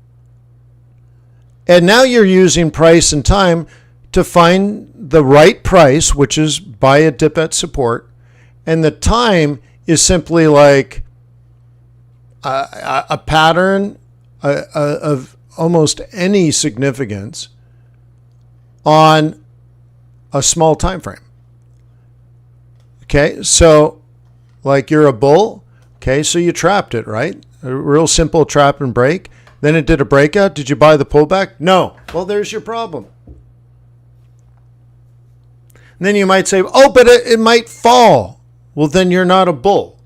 And now you're using price and time to find the right price, which is buy a dip at support. And the time is simply like a pattern of almost any significance on a small time frame. Okay, so like you're a bull. Okay, so you trapped it, right? A real simple trap and break. Then it did a breakout. Did you buy the pullback? No. Well, there's your problem. And then you might say, oh, but it might fall. Well, then you're not a bull.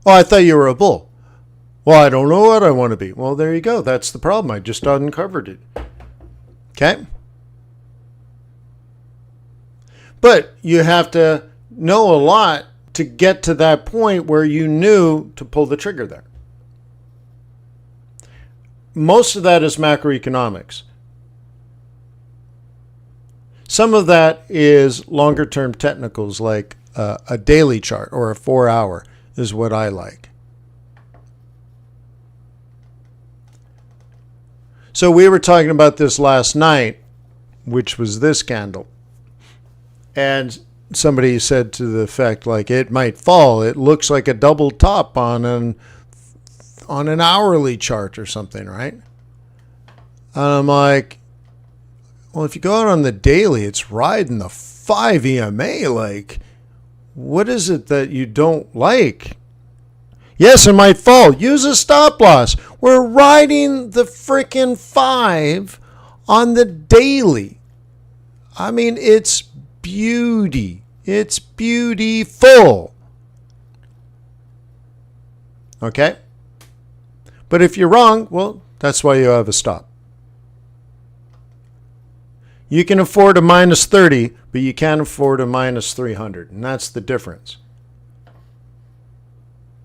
Oh, I thought you were a bull. Well, I don't know what I want to be. Well, there you go. That's the problem. I just uncovered it. Okay? But you have to know a lot to get to that point where you knew to pull the trigger there. Most of that is macroeconomics. Some of that is longer term technicals like a daily chart or a 4-hour is what I like. So we were talking about this last night, which was this candle. And somebody said to the effect like it might fall. It looks like a double top on an hourly chart or something, right? And I'm like, well, if you go out on the daily, it's riding the 5 EMA. Like, what is it that you don't like? Yes, it might fall. Use a stop loss. We're riding the freaking 5 on the daily. I mean, it's beauty. It's beautiful. Okay? But if you're wrong, well, that's why you have a stop. You can afford a minus 30, but you can't afford a minus 300, and that's the difference.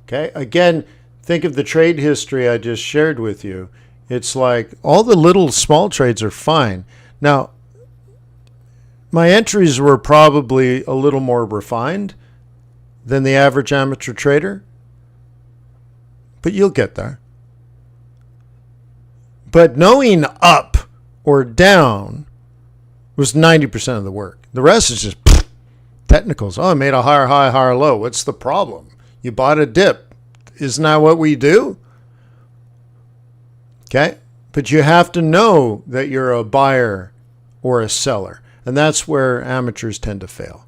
Okay? Again, think of the trade history I just shared with you. It's like all the little small trades are fine. Now, my entries were probably a little more refined than the average amateur trader, but you'll get there. But knowing up or down was 90% of the work. The rest is just technicals. Oh, I made a higher high, higher low. What's the problem? You bought a dip. Isn't that what we do? Okay? But you have to know that you're a buyer or a seller. And that's where amateurs tend to fail.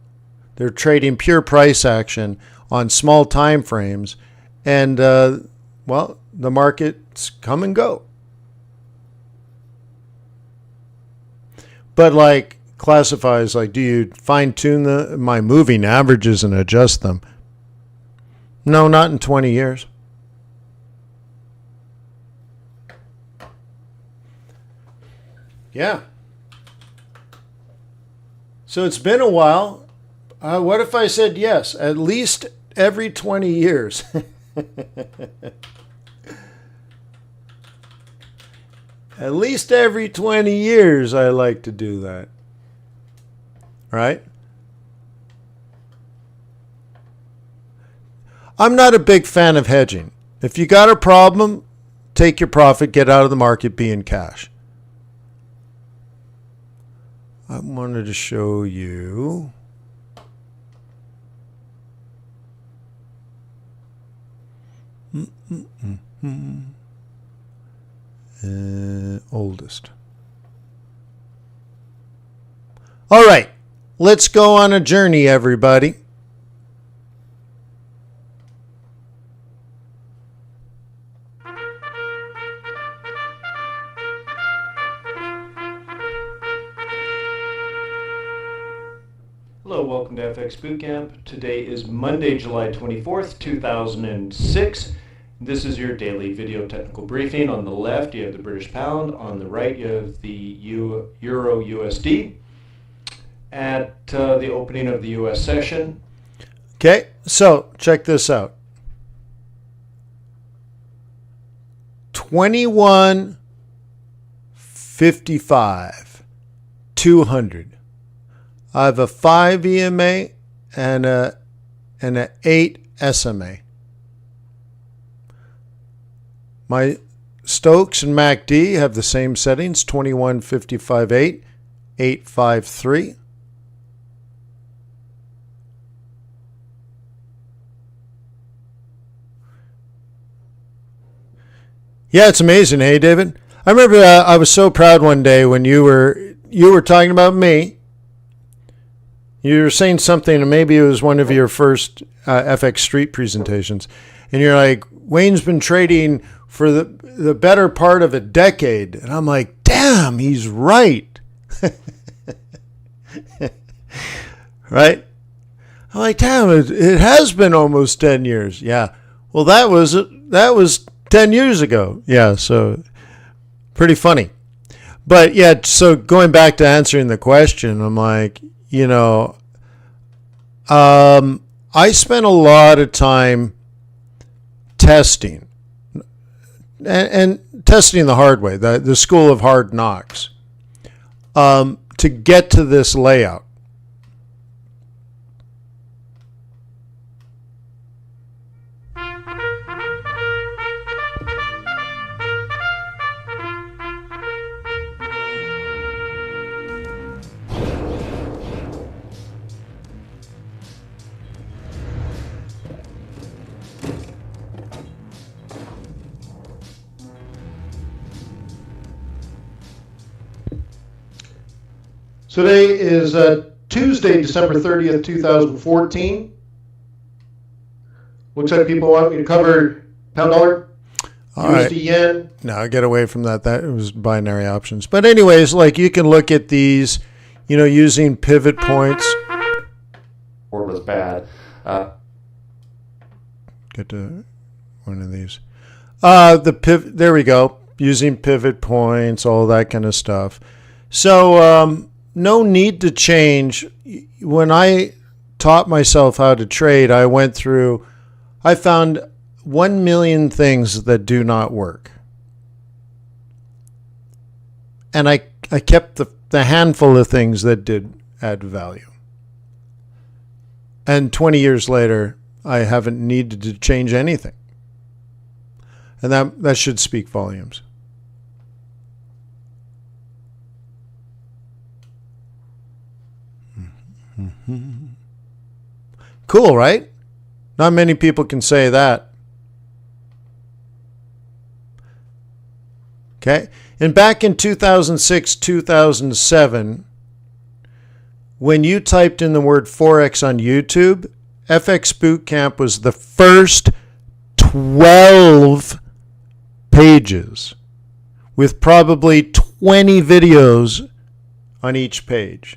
They're trading pure price action on small time frames. And, well, the markets come and go. But like classifies, like, do you fine tune my moving averages and adjust them? No, not in 20 years. Yeah. So it's been a while. What if I said yes? At least every 20 years. At least every 20 years I like to do that. Right? I'm not a big fan of hedging. If you got a problem, take your profit, get out of the market, be in cash. I wanted to show you. Oldest. All right, let's go on a journey, everybody. Hello, welcome to FX Bootcamp. Today is Monday, July 24th, 2006. This is your daily video technical briefing. On the left, you have the British pound. On the right, you have the Euro USD. At the opening of the US session. Okay, so check this out. 21.55, 200. I have a 5 EMA and an 8 SMA. My Stokes and MACD have the same settings, 21.55.8, 853. Yeah, it's amazing, hey, David? I remember I was so proud one day when you were talking about me. You were saying something, and maybe it was one of your first FX Street presentations, and you're like, Wayne's been trading for the better part of a decade. And I'm like, damn, he's right. Right? I'm like, damn, it has been almost 10 years. Yeah. Well, that was 10 years ago. Yeah, so pretty funny. But yeah, so going back to answering the question, I'm like, I spent a lot of time testing and testing the hard way, the school of hard knocks, to get to this layout. Today is Tuesday, December 30th, 2014. Looks like people want me to cover pound dollar, USD yen. No, get away from that. That was binary options. But anyways, like you can look at these, using pivot points. Or was bad. Get to one of these. There we go. Using pivot points, all that kind of stuff. So no need to change. When I taught myself how to trade, I found 1 million things that do not work. And I kept the handful of things that did add value. And 20 years later, I haven't needed to change anything. And that should speak volumes. Cool, right? Not many people can say that. Okay? And back in 2006, 2007, when you typed in the word Forex on YouTube, FX Bootcamp was the first 12 pages with probably 20 videos on each page.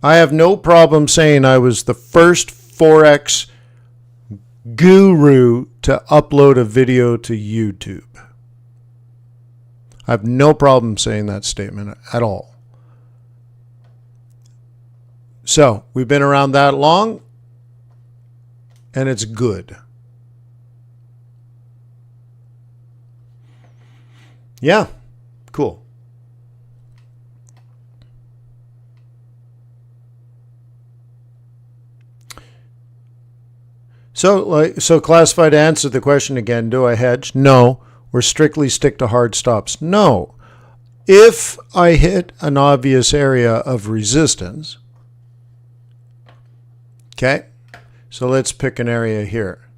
I have no problem saying I was the first Forex guru to upload a video to YouTube. I have no problem saying that statement at all. So, we've been around that long, and it's good. Yeah, cool. So classified to answer the question again, do I hedge? No. Or strictly stick to hard stops? No. If I hit an obvious area of resistance, okay, so let's pick an area here.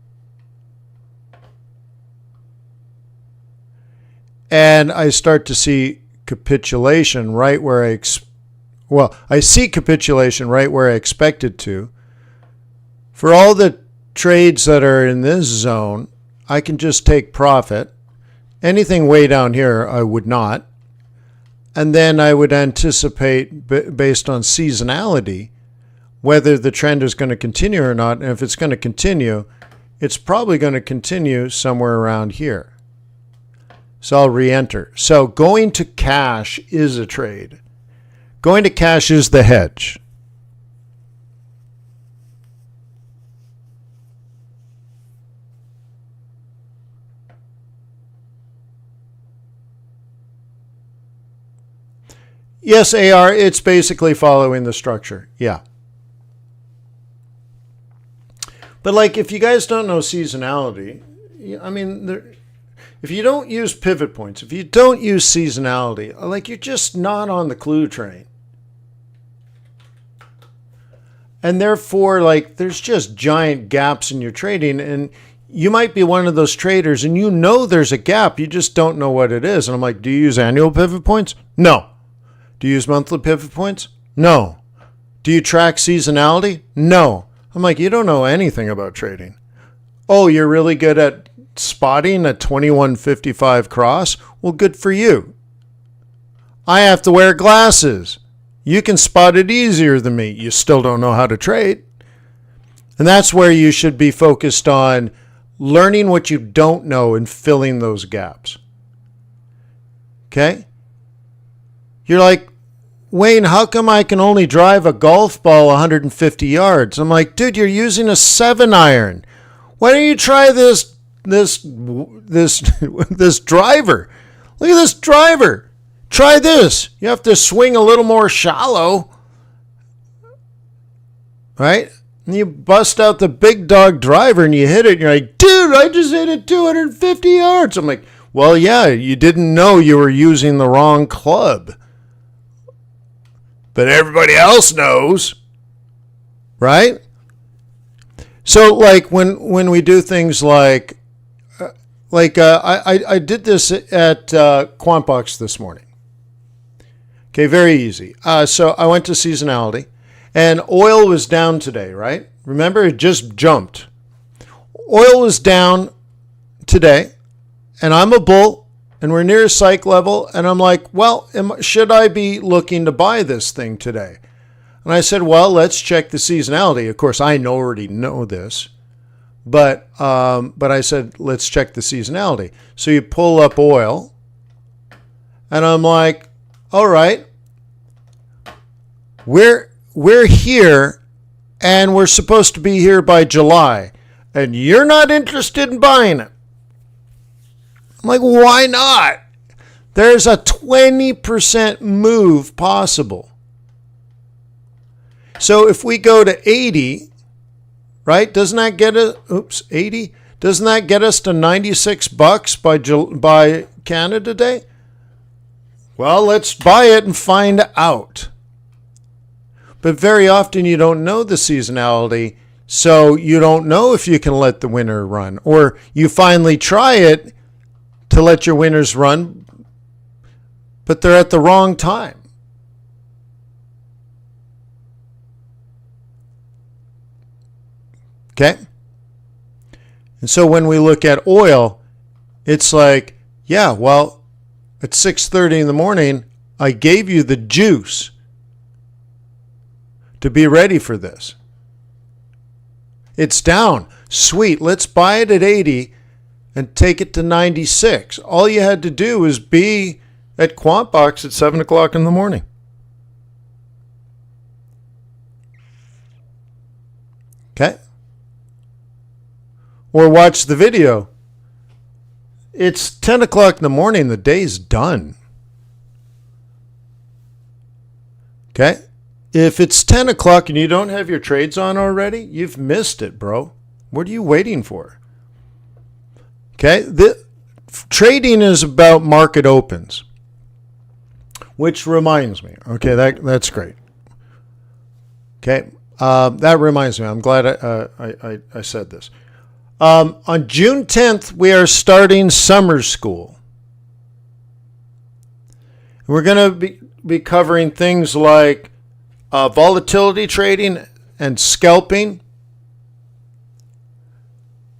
And I start to see capitulation right where I see capitulation right where I expected to. For all the trades that are in this zone, I can just take profit. Anything way down here, I would not. And then I would anticipate, based on seasonality, whether the trend is going to continue or not. And if it's going to continue, it's probably going to continue somewhere around here. So I'll re-enter. So going to cash is a trade. Going to cash is the hedge. Yes, AR, it's basically following the structure. Yeah. But like, if you guys don't know seasonality, I mean, if you don't use pivot points, if you don't use seasonality, like, you're just not on the clue train. And therefore, like, there's just giant gaps in your trading, and you might be one of those traders and you know there's a gap, you just don't know what it is. And I'm like, do you use annual pivot points? No. Do you use monthly pivot points? No. Do you track seasonality? No. I'm like, you don't know anything about trading. Oh, you're really good at spotting a 2155 cross? Well, good for you. I have to wear glasses. You can spot it easier than me. You still don't know how to trade. And that's where you should be focused on learning what you don't know and filling those gaps. Okay? You're like, Wayne, how come I can only drive a golf ball 150 yards? I'm like, dude, you're using a 7-iron. Why don't you try this driver? Look at this driver. Try this. You have to swing a little more shallow. Right? And you bust out the big dog driver and you hit it and you're like, dude, I just hit it 250 yards. I'm like, well, yeah, you didn't know you were using the wrong club. But everybody else knows, right? So, like, when we do things like I did this at QuantBox this morning. Okay, very easy. So I went to seasonality, and oil was down today, right? Remember, it just jumped. Oil was down today, and I'm a bull. and we're near a psych level, and I'm like, well, should I be looking to buy this thing today? And I said, well, let's check the seasonality. Of course, I already know this, but I said, let's check the seasonality. So you pull up oil, and I'm like, all right, we're here, and we're supposed to be here by July, and you're not interested in buying it. I'm like, why not? There's a 20% move possible. So if we go to 80, right? Doesn't that get us 80? Doesn't that get us to $96 by Canada Day? Well, let's buy it and find out. But very often you don't know the seasonality, so you don't know if you can let the winter run, or you finally try it to let your winners run, but they're at the wrong time. Okay? And so when we look at oil, it's like, yeah, well, at 6:30 in the morning, I gave you the juice to be ready for this. It's down. Sweet. Let's buy it at 80 and take it to 96. All you had to do was be at QuantBox at 7 o'clock in the morning. Okay? Or watch the video. It's 10 o'clock in the morning. The day's done. Okay? If it's 10 o'clock and you don't have your trades on already, you've missed it, bro. What are you waiting for? Okay? Trading is about market opens. Which reminds me. Okay, that's great. Okay? That reminds me. I'm glad I said this. On June 10th, we are starting summer school. We're going to be covering things like volatility trading and scalping,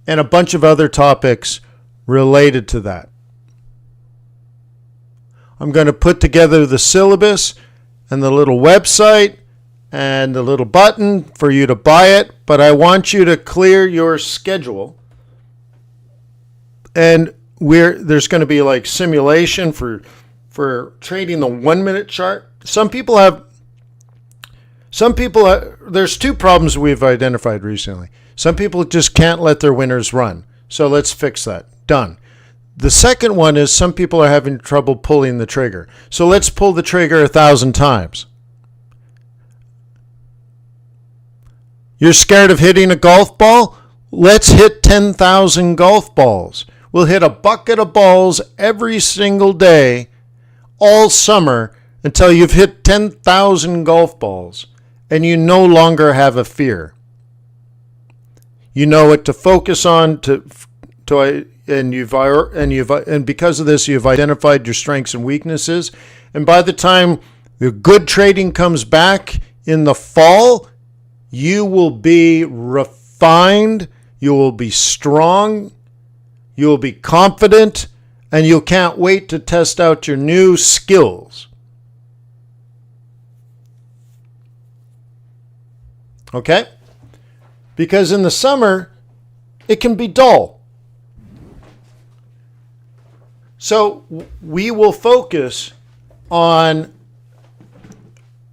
and a bunch of other topics related to that. I'm going to put together the syllabus and the little website and the little button for you to buy it, but I want you to clear your schedule. And there's going to be like simulation for trading the 1 minute chart. There's two problems we've identified recently. Some people just can't let their winners run. So let's fix that. Done. The second one is some people are having trouble pulling the trigger. So let's pull the trigger 1,000 times. You're scared of hitting a golf ball? Let's hit 10,000 golf balls. We'll hit a bucket of balls every single day, all summer, until you've hit 10,000 golf balls, and you no longer have a fear. You know what to focus on, and because of this, you've identified your strengths and weaknesses. And by the time the good trading comes back in the fall, you will be refined, you will be strong, you will be confident, and you can't wait to test out your new skills. Okay? Because in the summer, it can be dull. So we will focus on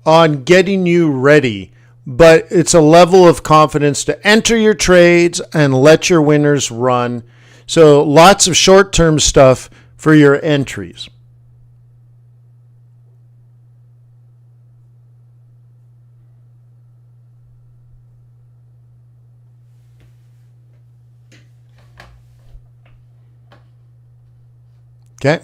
getting you ready, but it's a level of confidence to enter your trades and let your winners run. So lots of short-term stuff for your entries. Okay?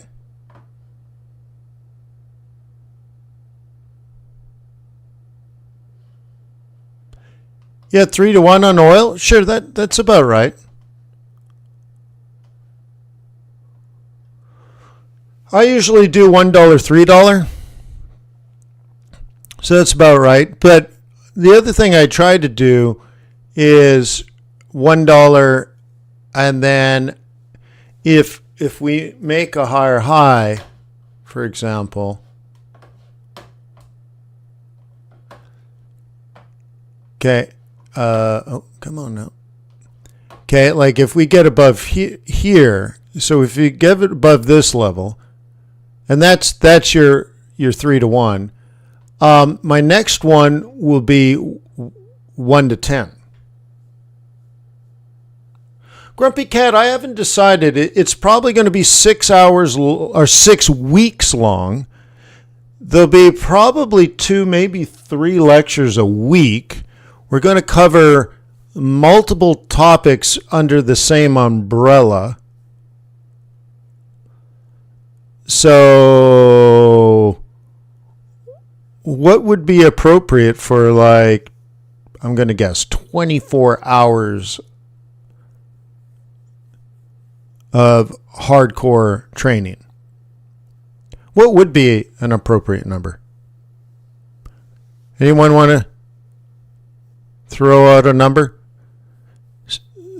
Yeah, 3-1 on oil. Sure, that's about right. I usually do $1, $3. So that's about right. But the other thing I try to do is $1, and then if if we make a higher high, for example, okay, oh, come on now. Okay, like if we get above here, so if you get it above this level, and that's your 3 to 1. My next one will be 1 to 10. Grumpy Cat, I haven't decided. It's probably going to be 6 hours or 6 weeks long. There'll be probably 2, maybe 3 lectures a week. We're going to cover multiple topics under the same umbrella. So what would be appropriate for, like, I'm going to guess 24 hours of hardcore training? What would be an appropriate number? Anyone want to throw out a number?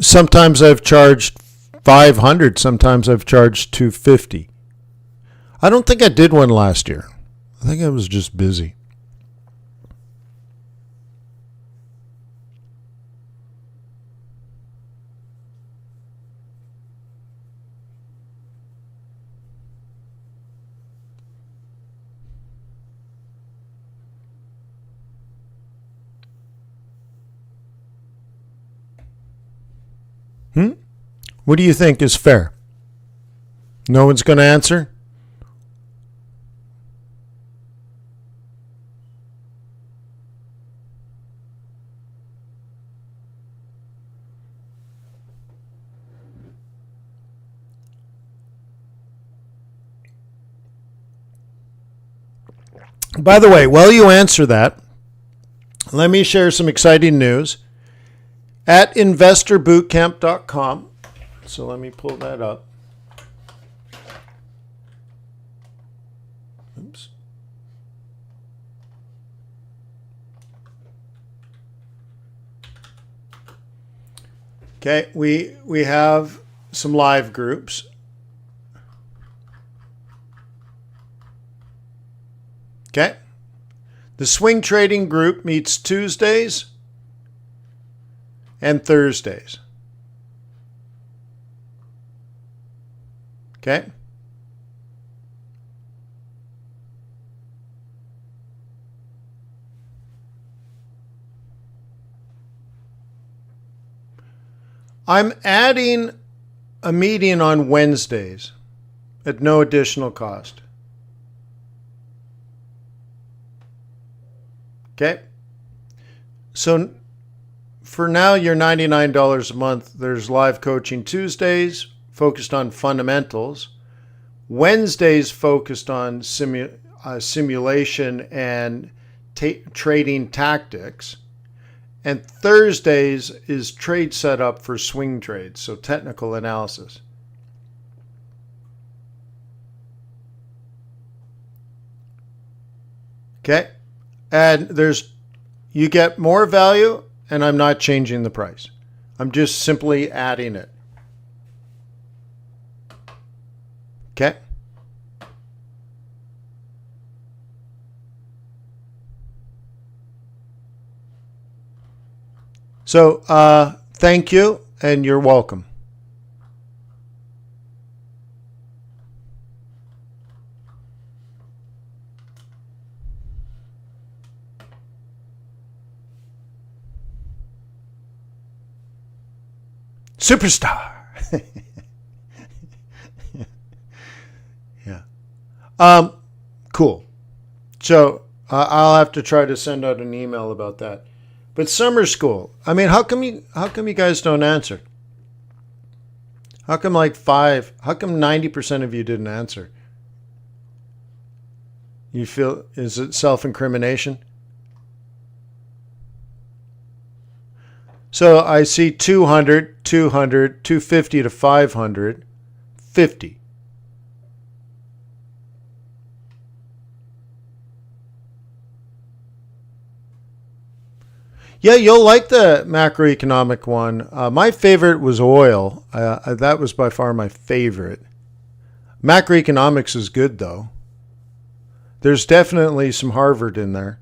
Sometimes I've charged 500, sometimes I've charged 250. I don't think I did one last year. I think I was just busy. What do you think is fair? No one's going to answer? By the way, while you answer that, let me share some exciting news. At investorbootcamp.com, so let me pull that up. Oops. Okay, we have some live groups. Okay. The swing trading group meets Tuesdays and Thursdays. Okay. I'm adding a meeting on Wednesdays at no additional cost. Okay. So for now, you're $99 a month. There's live coaching Tuesdays focused on fundamentals. Wednesdays focused on simulation and trading tactics. And Thursdays is trade setup for swing trades, so technical analysis. Okay. And you get more value, and I'm not changing the price. I'm just simply adding it. Okay. So thank you, and you're welcome. Superstar. Yeah. Cool. So I'll have to try to send out an email about that. But summer school. I mean, how come you guys don't answer? How come how come 90% of you didn't answer? You feel, is it self-incrimination? So I see 200, 200, 250 to 500, 50. Yeah, you'll like the macroeconomic one. My favorite was oil. That was by far my favorite. Macroeconomics is good, though. There's definitely some Harvard in there.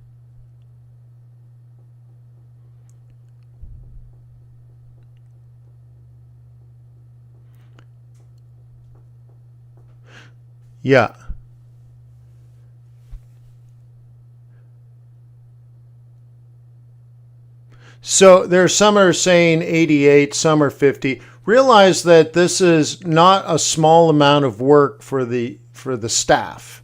Yeah. So there's some are saying 88, some are 50. Realize that this is not a small amount of work for the staff.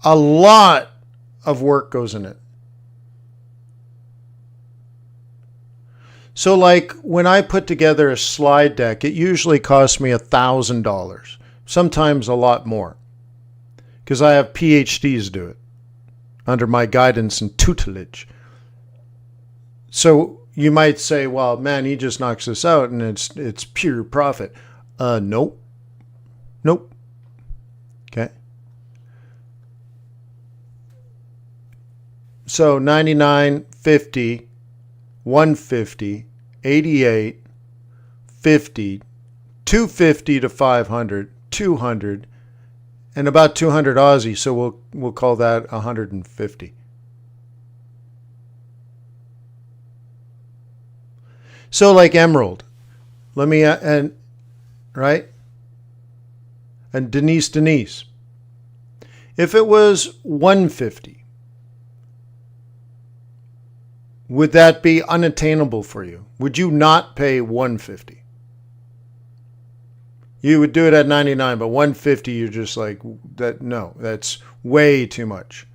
A lot of work goes in it. So like when I put together a slide deck, it usually costs me $1,000, sometimes a lot more, because I have PhDs do it under my guidance and tutelage. So you might say, well, man, he just knocks this out and it's pure profit. Nope. Nope. Okay. So 99, 50, 150, 88, 50, 250 to 500, 200, and about 200 Aussie. So we'll call that 150. So like Emerald, let me right, and Denise. If it was 150. Would that be unattainable for you? Would you not pay 150? You would do it at 99, but 150, you're just like, that. No, that's way too much.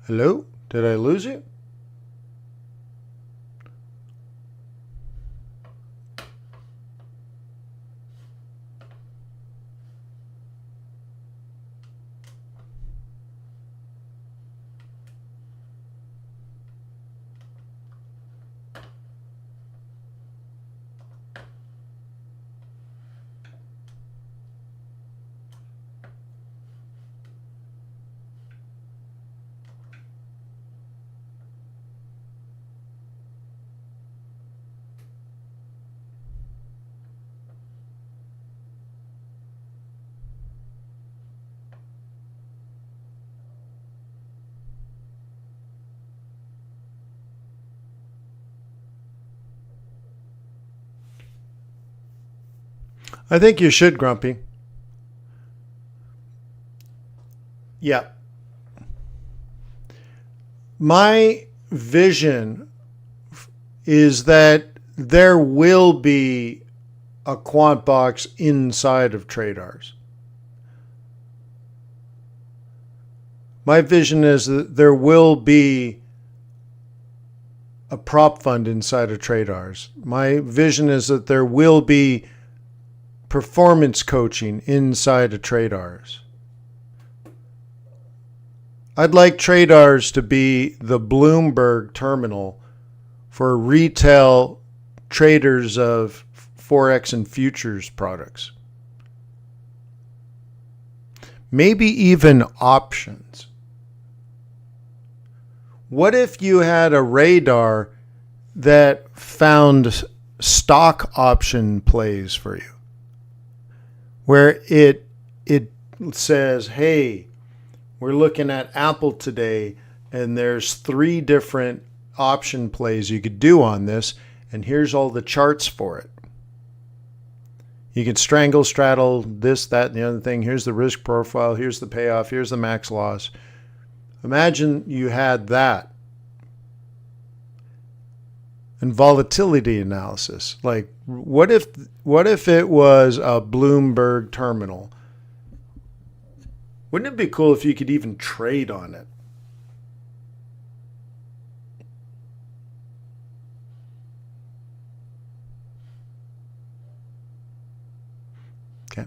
Hello? Did I lose you? I think you should, Grumpy. Yeah. My vision is that there will be a quant box inside of TRADARS. My vision is that there will be a prop fund inside of TRADARS. My vision is that there will be performance coaching inside of TRADARS. I'd like TRADARS to be the Bloomberg terminal for retail traders of Forex and futures products. Maybe even options. What if you had a radar that found stock option plays for you? Where it says, hey, we're looking at Apple today, and there's 3 different option plays you could do on this, and here's all the charts for it. You can strangle, straddle, this, that, and the other thing. Here's the risk profile. Here's the payoff. Here's the max loss. Imagine you had that. And volatility analysis. Like, what if it was a Bloomberg terminal? Wouldn't it be cool if you could even trade on it? Okay.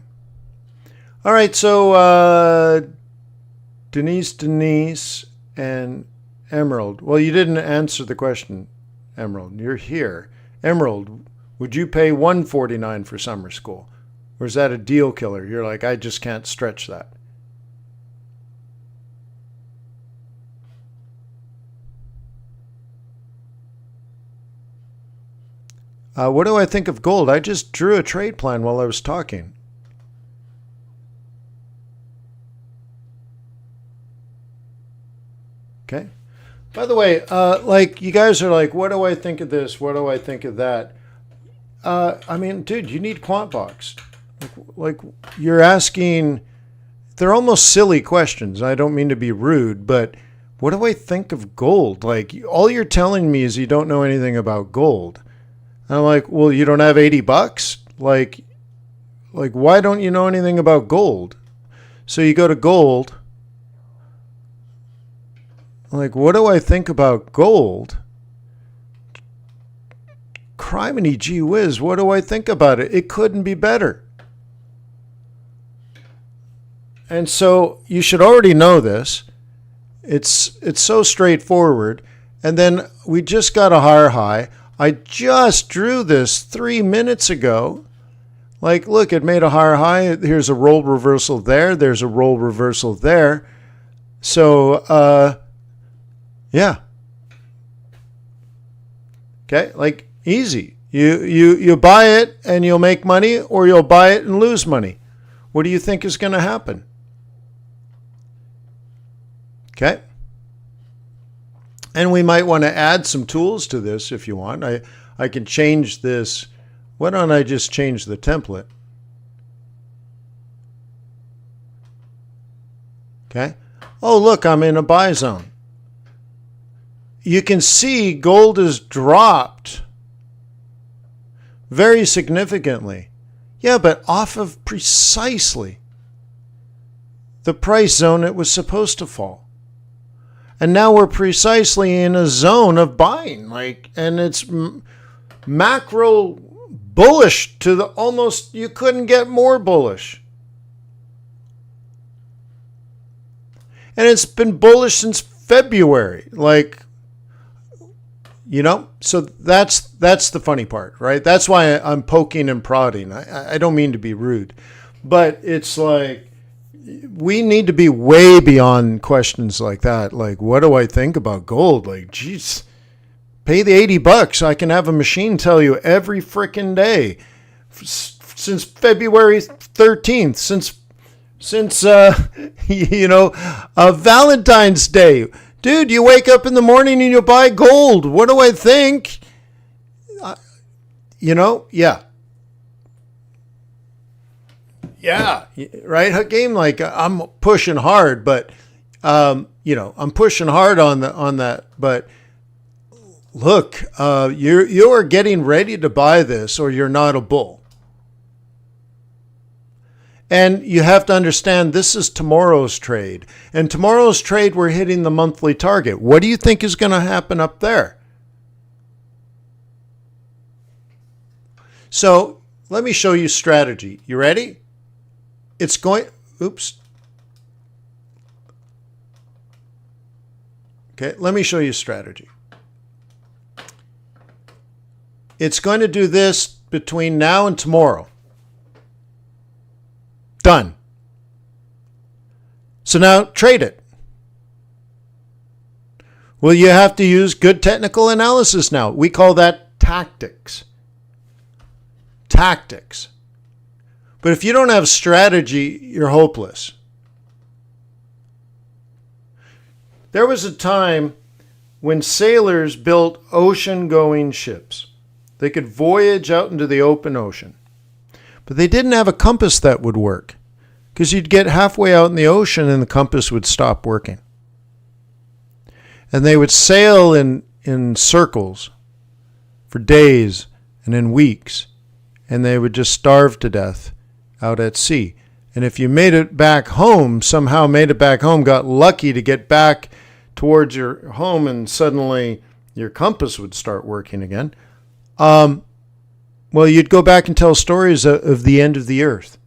All right, so Denise, and Emerald. Well, you didn't answer the question, Emerald. You're here. Emerald, would you pay $149 for summer school? Or is that a deal killer? You're like, I just can't stretch that. What do I think of gold? I just drew a trade plan while I was talking. Okay. By the way, like you guys are like, what do I think of this? What do I think of that? I mean, dude, you need QuantBox. Like you're asking, they're almost silly questions. I don't mean to be rude, but what do I think of gold? Like all you're telling me is you don't know anything about gold. And I'm like, well, you don't have $80? Like why don't you know anything about gold? So you go to gold. Like, what do I think about gold? Criminy gee whiz, what do I think about it? It couldn't be better. And so you should already know this. It's so straightforward. And then we just got a higher high. I just drew this 3 minutes ago. Like, look, it made a higher high. Here's a roll reversal there. There's a roll reversal there. So, yeah. Okay, like easy. You buy it and you'll make money, or you'll buy it and lose money. What do you think is going to happen? Okay. And we might want to add some tools to this if you want. I can change this. Why don't I just change the template? Okay. Oh, look, I'm in a buy zone. You can see gold has dropped very significantly. Yeah, but off of precisely the price zone it was supposed to fall. And now we're precisely in a zone of buying, like, and it's macro bullish to the almost, you couldn't get more bullish. And it's been bullish since February, like, you know, so that's the funny part, right? That's why I'm poking and prodding. I don't mean to be rude, but it's like, we need to be way beyond questions like that. Like, what do I think about gold? Like, geez, pay the $80. I can have a machine tell you every frickin' day since February 13th, since Valentine's Day. Dude, you wake up in the morning and you buy gold. What do I think? Yeah. Yeah, right. A game like I'm pushing hard, but I'm pushing hard on that. But look, you are getting ready to buy this, or you're not a bull. And you have to understand this is tomorrow's trade, and tomorrow's trade we're hitting the monthly target. What do you think is going to happen up there? So let me show you strategy. You ready? It's going, oops. Okay, let me show you strategy. It's going to do this between now and tomorrow. Done. So now trade it. Well, you have to use good technical analysis now. We call that tactics. Tactics. But if you don't have strategy, you're hopeless. There was a time when sailors built ocean-going ships. They could voyage out into the open ocean. But they didn't have a compass that would work, because you'd get halfway out in the ocean and the compass would stop working. And they would sail in circles for days and in weeks, and they would just starve to death out at sea. And if you made it back home, somehow made it back home, got lucky to get back towards your home, and suddenly your compass would start working again, well, you'd go back and tell stories of the end of the earth,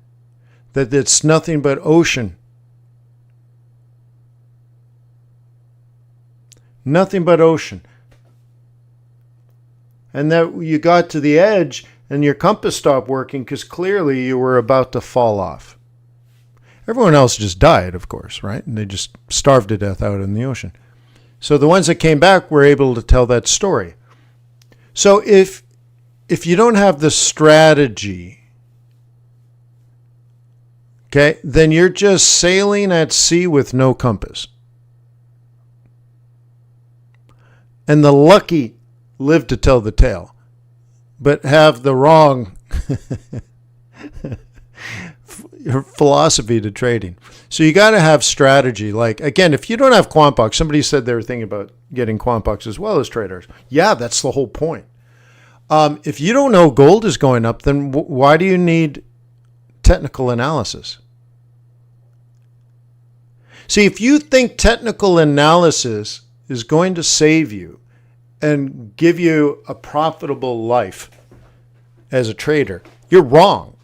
that it's nothing but ocean. Nothing but ocean. And that you got to the edge and your compass stopped working because clearly you were about to fall off. Everyone else just died, of course, right? And they just starved to death out in the ocean. So the ones that came back were able to tell that story. So if you don't have the strategy, okay, then you're just sailing at sea with no compass. And the lucky live to tell the tale, but have the wrong philosophy to trading. So you got to have strategy. Like, again, if you don't have quant box, somebody said they were thinking about getting quant box as well as traders. Yeah, that's the whole point. If you don't know gold is going up, then why do you need technical analysis? See, if you think technical analysis is going to save you and give you a profitable life as a trader, you're wrong.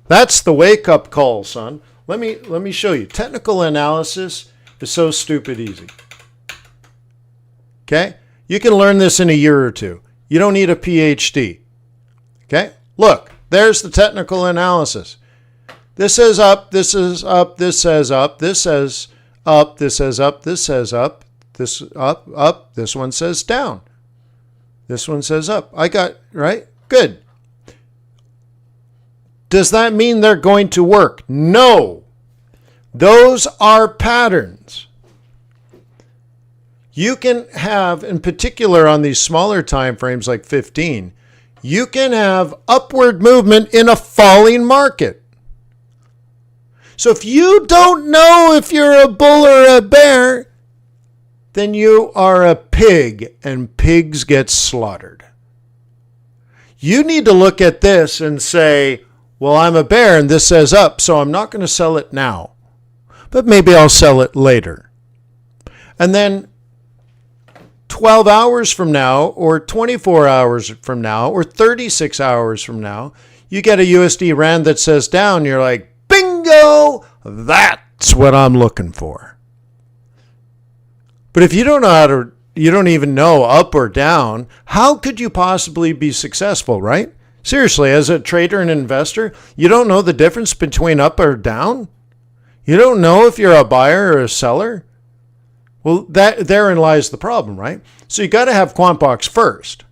That's the wake-up call, son. Let me show you. Technical analysis is so stupid easy. Okay? You can learn this in a year or two. You don't need a PhD. Okay? Look, there's the technical analysis. This says up, this is up, this says up, this says up, this says up, this says up, this up, up, this one says down. This one says up. I got, right? Good. Does that mean they're going to work? No. Those are patterns. You can have, in particular on these smaller time frames like 15, you can have upward movement in a falling market. So if you don't know if you're a bull or a bear, then you are a pig, and pigs get slaughtered. You need to look at this and say, well, I'm a bear and this says up, so I'm not going to sell it now, but maybe I'll sell it later. And then 12 hours from now, or 24 hours from now, or 36 hours from now, you get a USD Rand that says down. You're like, bingo, that's what I'm looking for. But if you don't know how to, you don't even know up or down, how could you possibly be successful, right? Seriously, as a trader and investor, you don't know the difference between up or down? You don't know if you're a buyer or a seller? Well, therein lies the problem, right? So you got to have quant box first.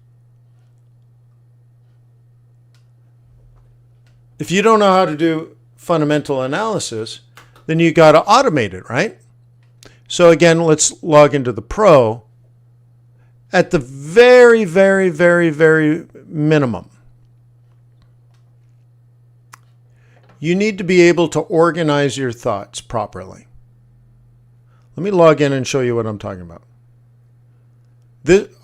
If you don't know how to do fundamental analysis, then you got to automate it, right? So again, let's log into the Pro. At the very, very, very, very minimum, you need to be able to organize your thoughts properly. Let me log in and show you what I'm talking about.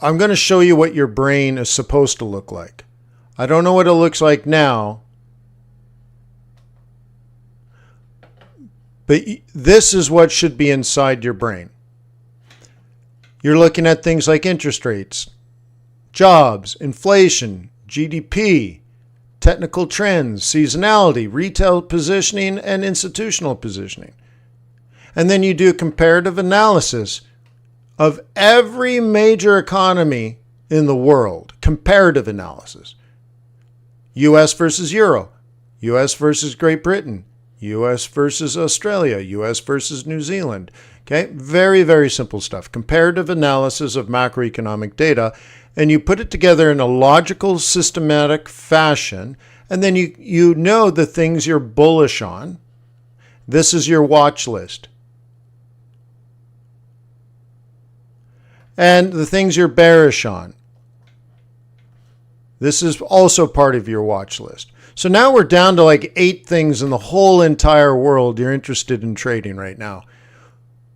I'm going to show you what your brain is supposed to look like. I don't know what it looks like now, but this is what should be inside your brain. You're looking at things like interest rates, jobs, inflation, GDP, technical trends, seasonality, retail positioning, and institutional positioning. And then you do comparative analysis of every major economy in the world. Comparative analysis. US versus Euro, US versus Great Britain, US versus Australia, US versus New Zealand. Okay, very, very simple stuff. Comparative analysis of macroeconomic data, and you put it together in a logical, systematic fashion, and then you know the things you're bullish on. This is your watch list. And the things you're bearish on. This is also part of your watch list. So now we're down to like 8 things in the whole entire world you're interested in trading right now.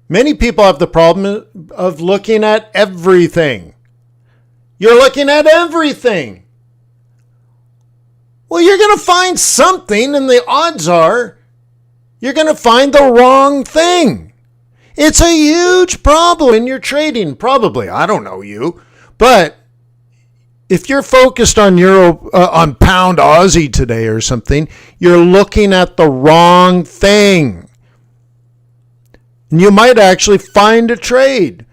Many people have the problem of looking at everything. You're looking at everything. Well, you're going to find something, and the odds are you're going to find the wrong thing. It's a huge problem in your trading, probably. I don't know you, but if you're focused on on pound Aussie today or something, you're looking at the wrong thing. And you might actually find a trade.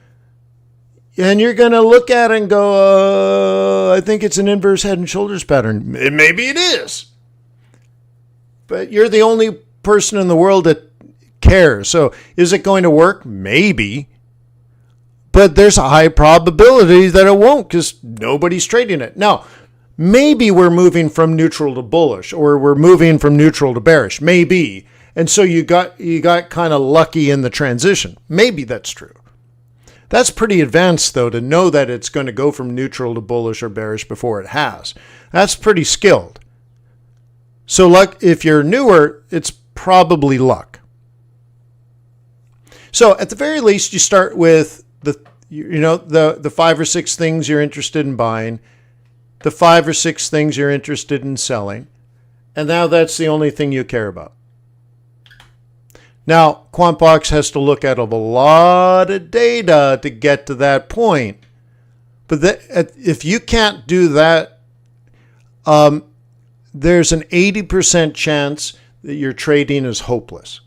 And you're going to look at it and go, I think it's an inverse head and shoulders pattern. Maybe it is. But you're the only person in the world that cares. So is it going to work? Maybe. But there's a high probability that it won't because nobody's trading it. Now, maybe we're moving from neutral to bullish, or we're moving from neutral to bearish. Maybe. And so you got kind of lucky in the transition. Maybe that's true. That's pretty advanced, though, to know that it's going to go from neutral to bullish or bearish before it has. That's pretty skilled. So luck, if you're newer, it's probably luck. So at the very least, you start with the 5 or 6 things you're interested in buying, the 5 or 6 things you're interested in selling, and now that's the only thing you care about. Now, QuantBox has to look at a lot of data to get to that point. But if you can't do that, there's an 80% chance that your trading is hopeless.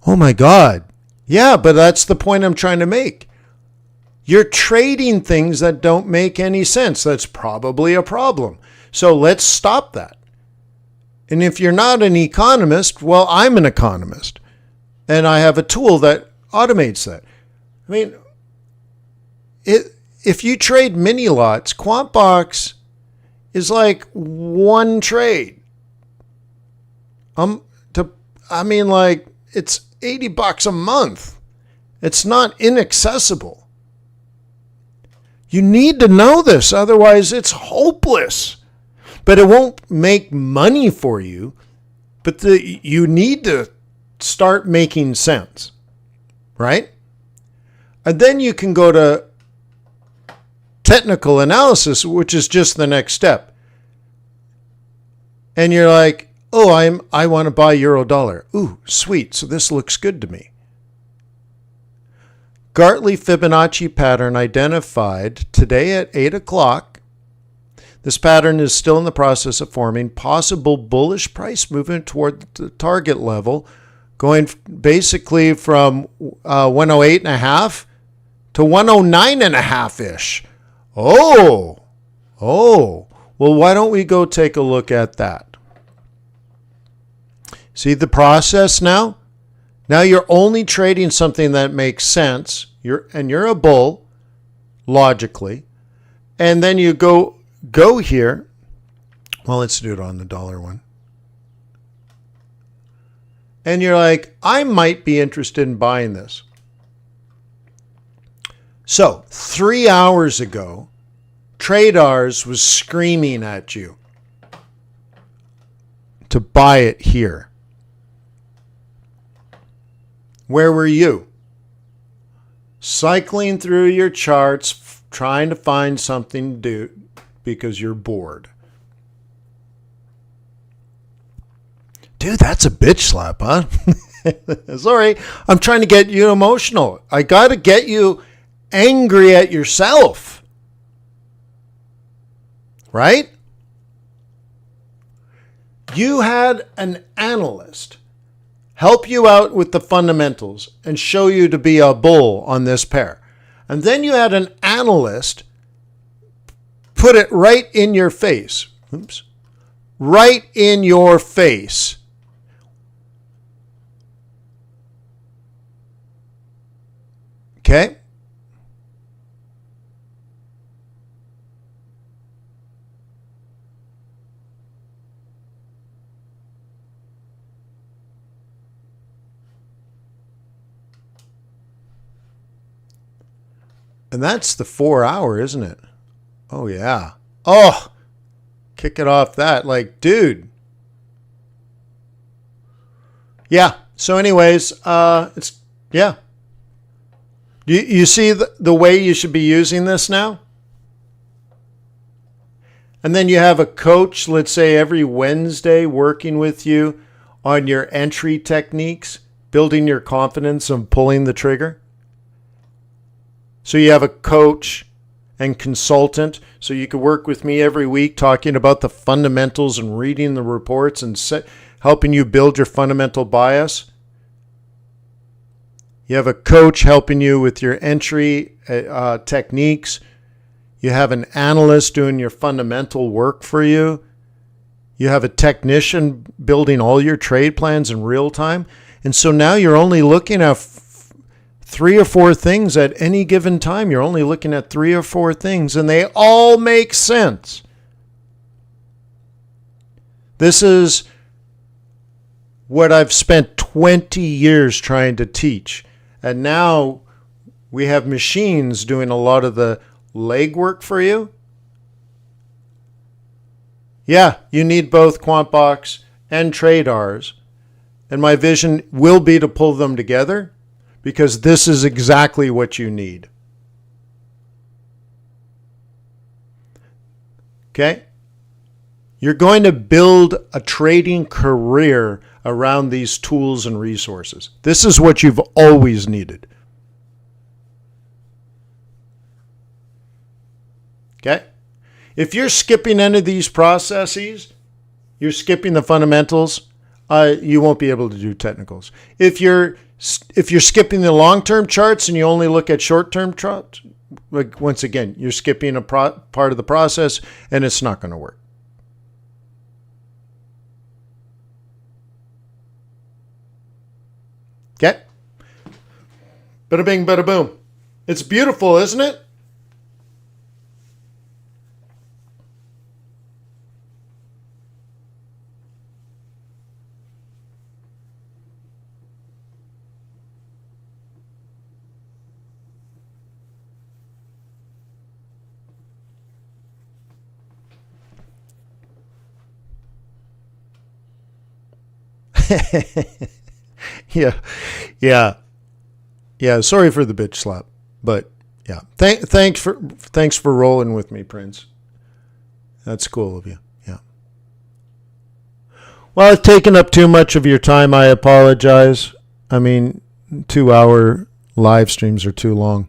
Oh my God. Yeah, but that's the point I'm trying to make. You're trading things that don't make any sense. That's probably a problem. So let's stop that. And if you're not an economist, well, I'm an economist. And I have a tool that automates that. I mean, if you trade mini lots, QuantBox is like one trade. It's $80 a month. It's not inaccessible. You need to know this, otherwise it's hopeless. But it won't make money for you. But you need to start making sense, right? And then you can go to technical analysis, which is just the next step. And you're like, oh, I want to buy euro dollar. Ooh, sweet. So this looks good to me. Gartley Fibonacci pattern identified today at 8 o'clock. This pattern is still in the process of forming. Possible bullish price movement toward the target level, going basically from 108.5 to 109.5-ish. Oh, well, why don't we go take a look at that? See the process now? Now you're only trading something that makes sense. You're a bull, logically. And then you go here. Well, let's do it on the dollar one. And you're like, I might be interested in buying this. So 3 hours ago, TRADARS was screaming at you to buy it here. Where were you? Cycling through your charts, trying to find something to do because you're bored. Dude, that's a bitch slap, huh? Sorry, I'm trying to get you emotional. I got to get you angry at yourself. Right? You had an analyst help you out with the fundamentals and show you to be a bull on this pair. And then you had an analyst put it right in your face. Oops. Right in your face. Okay? And that's the 4 hour, isn't it? Oh, yeah. Oh, kick it off that. Like, dude. Yeah. So anyways, yeah. You see the way you should be using this now? And then you have a coach, let's say every Wednesday, working with you on your entry techniques, building your confidence and pulling the trigger. So you have a coach and consultant. So you could work with me every week talking about the fundamentals and reading the reports and helping you build your fundamental bias. You have a coach helping you with your entry techniques. You have an analyst doing your fundamental work for you. You have a technician building all your trade plans in real time. And so now you're only looking at 3 or 4 things at any given time. You're only looking at 3 or 4 things, and they all make sense. This is what I've spent 20 years trying to teach. And now we have machines doing a lot of the legwork for you. Yeah, you need both QuantBox and TRADARS. And my vision will be to pull them together because this is exactly what you need. Okay? You're going to build a trading career around these tools and resources. This is what you've always needed. Okay? If you're skipping any of these processes, you're skipping the fundamentals, you won't be able to do technicals. If you're skipping the long-term charts and you only look at short-term charts, like once again, you're skipping a part of the process and it's not going to work. Okay? Bada bing, bada boom. It's beautiful, isn't it? Yeah. Sorry for the bitch slap, but yeah. Thanks for rolling with me, Prince. That's cool of you. Yeah. Well, I've taken up too much of your time. I apologize. I mean, 2-hour live streams are too long.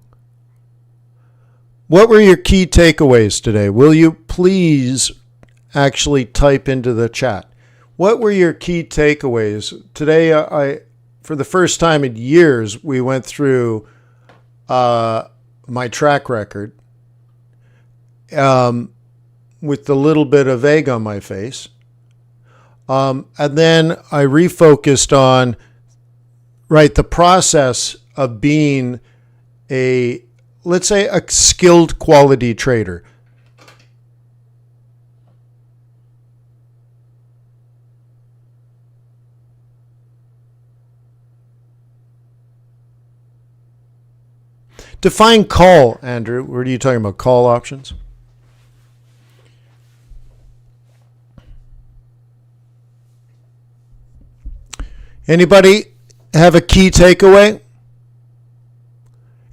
What were your key takeaways today? Will you please actually type into the chat? What were your key takeaways? Today, for the first time in years, we went through my track record with the little bit of egg on my face. And then I refocused on, the process of being let's say, a skilled quality trader. Define call, Andrew. What are you talking about? Call options? Anybody have a key takeaway?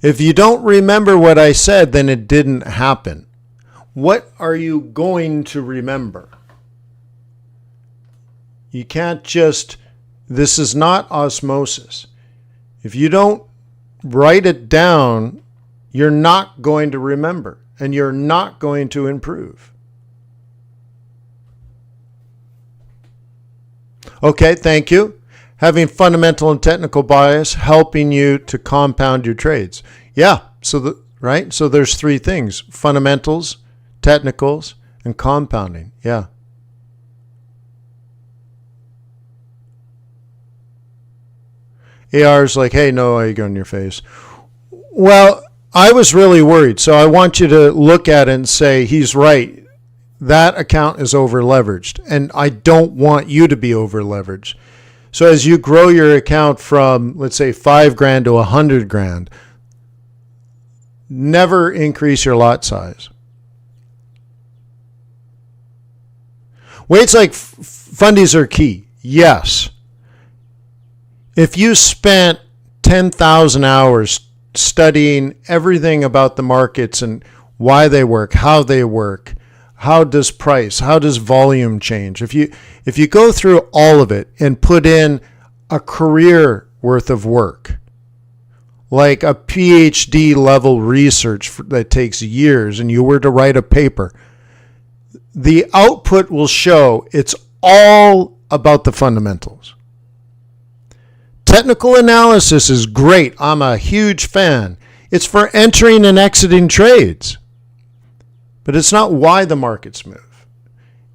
If you don't remember what I said, then it didn't happen. What are you going to remember? You can't this is not osmosis. If you don't write it down, you're not going to remember, and you're not going to improve. Okay, thank you. Having fundamental and technical bias, helping you to compound your trades. Yeah, so there's 3 things: fundamentals, technicals, and compounding. Yeah. AR's like, hey, no egg on your face. Well, I was really worried. So I want you to look at it and say, he's right. That account is over leveraged. And I don't want you to be over leveraged. So as you grow your account from, let's say, $5,000 to $100,000, never increase your lot size. Weights like fundies are key. Yes. If you spent 10,000 hours studying everything about the markets and why they work, how does price, how does volume change? If you go through all of it and put in a career worth of work, like a PhD level research that takes years, and you were to write a paper, the output will show it's all about the fundamentals. Technical analysis is great. I'm a huge fan. It's for entering and exiting trades. But it's not why the markets move.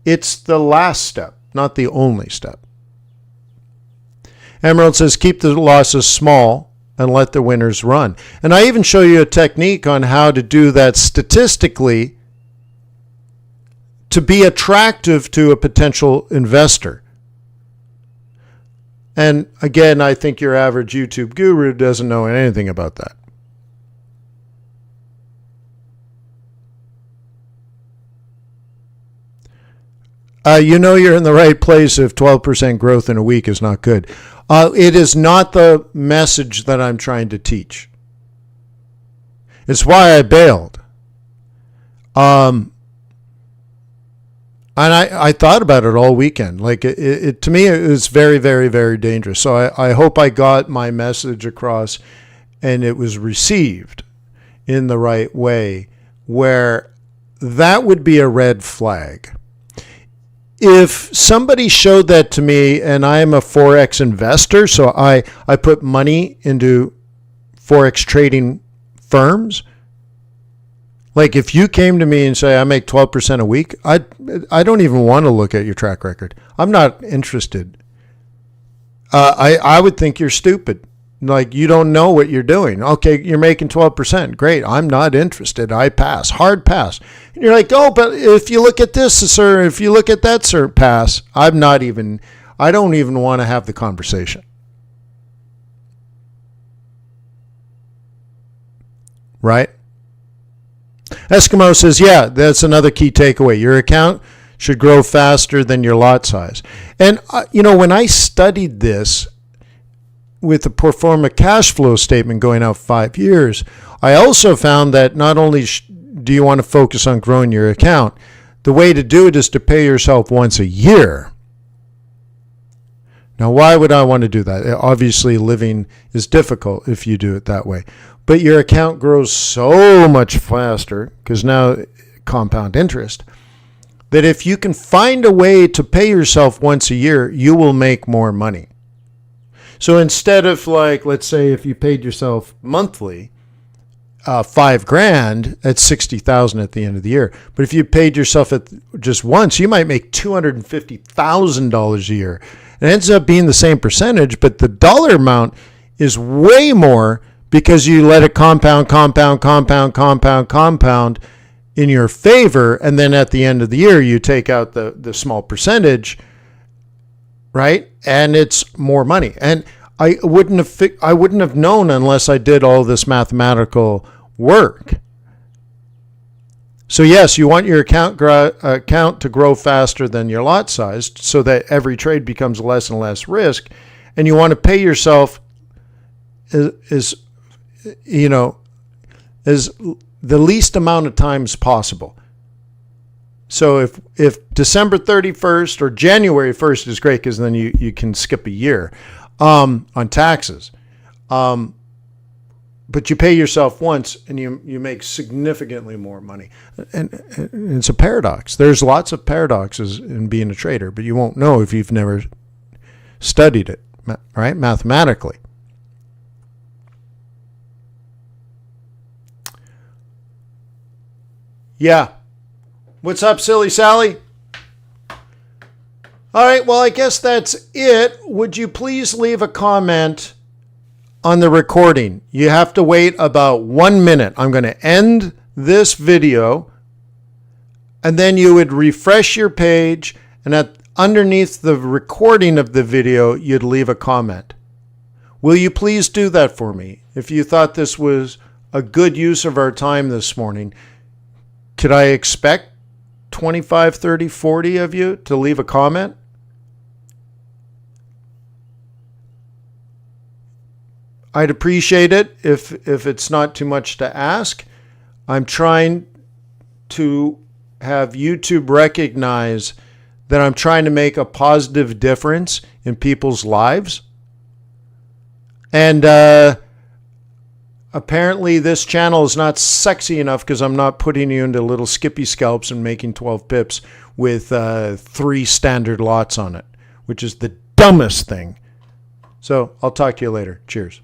It's the last step, not the only step. Emerald says, keep the losses small and let the winners run. And I even show you a technique on how to do that statistically to be attractive to a potential investor. And again, I think your average YouTube guru doesn't know anything about that. You know you're in the right place if 12% growth in a week is not good. It is not the message that I'm trying to teach. It's why I bailed. And I thought about it all weekend. Like it to me, it was very, very, very dangerous. So I hope I got my message across and it was received in the right way, where that would be a red flag. If somebody showed that to me, and I am a Forex investor, so I put money into Forex trading firms. Like if you came to me and say, I make 12% a week, I don't even want to look at your track record. I'm not interested. I would think you're stupid. Like you don't know what you're doing. Okay, you're making 12%. Great. I'm not interested. I pass. Hard pass. And you're like, oh, but if you look at this, sir, if you look at that, sir, pass. I don't even want to have the conversation. Right? Eskimo says, yeah, that's another key takeaway. Your account should grow faster than your lot size. And, when I studied this with the pro forma cash flow statement going out 5 years, I also found that not only do you want to focus on growing your account, the way to do it is to pay yourself once a year. Now, why would I want to do that? Obviously, living is difficult if you do it that way. But your account grows so much faster, because now compound interest, that if you can find a way to pay yourself once a year, you will make more money. So instead of let's say if you paid yourself monthly, $5,000, that's $60,000 at the end of the year. But if you paid yourself at just once, you might make $250,000 a year. It ends up being the same percentage, but the dollar amount is way more because you let it compound in your favor, and then at the end of the year you take out the small percentage, right? And it's more money. And I wouldn't have known unless I did all this mathematical work. So yes, you want your account to grow faster than your lot size, so that every trade becomes less and less risk, and you want to pay yourself as the least amount of times possible. So if December 31st or January 1st is great, because then you can skip a year on taxes. But you pay yourself once and you make significantly more money. And it's a paradox. There's lots of paradoxes in being a trader, but you won't know if you've never studied it, right? Mathematically. Yeah. What's up, Silly Sally? All right, well, I guess that's it. Would you please leave a comment on the recording? You have to wait about 1 minute. I'm going to end this video, and then you would refresh your page, and underneath the recording of the video, you'd leave a comment. Will you please do that for me? If you thought this was a good use of our time this morning, could I expect 25, 30, 40 of you to leave a comment. I'd appreciate it if it's not too much to ask. I'm trying to have YouTube recognize that I'm trying to make a positive difference in people's lives. And apparently this channel is not sexy enough because I'm not putting you into little skippy scalps and making 12 pips with 3 standard lots on it, which is the dumbest thing. So I'll talk to you later. Cheers.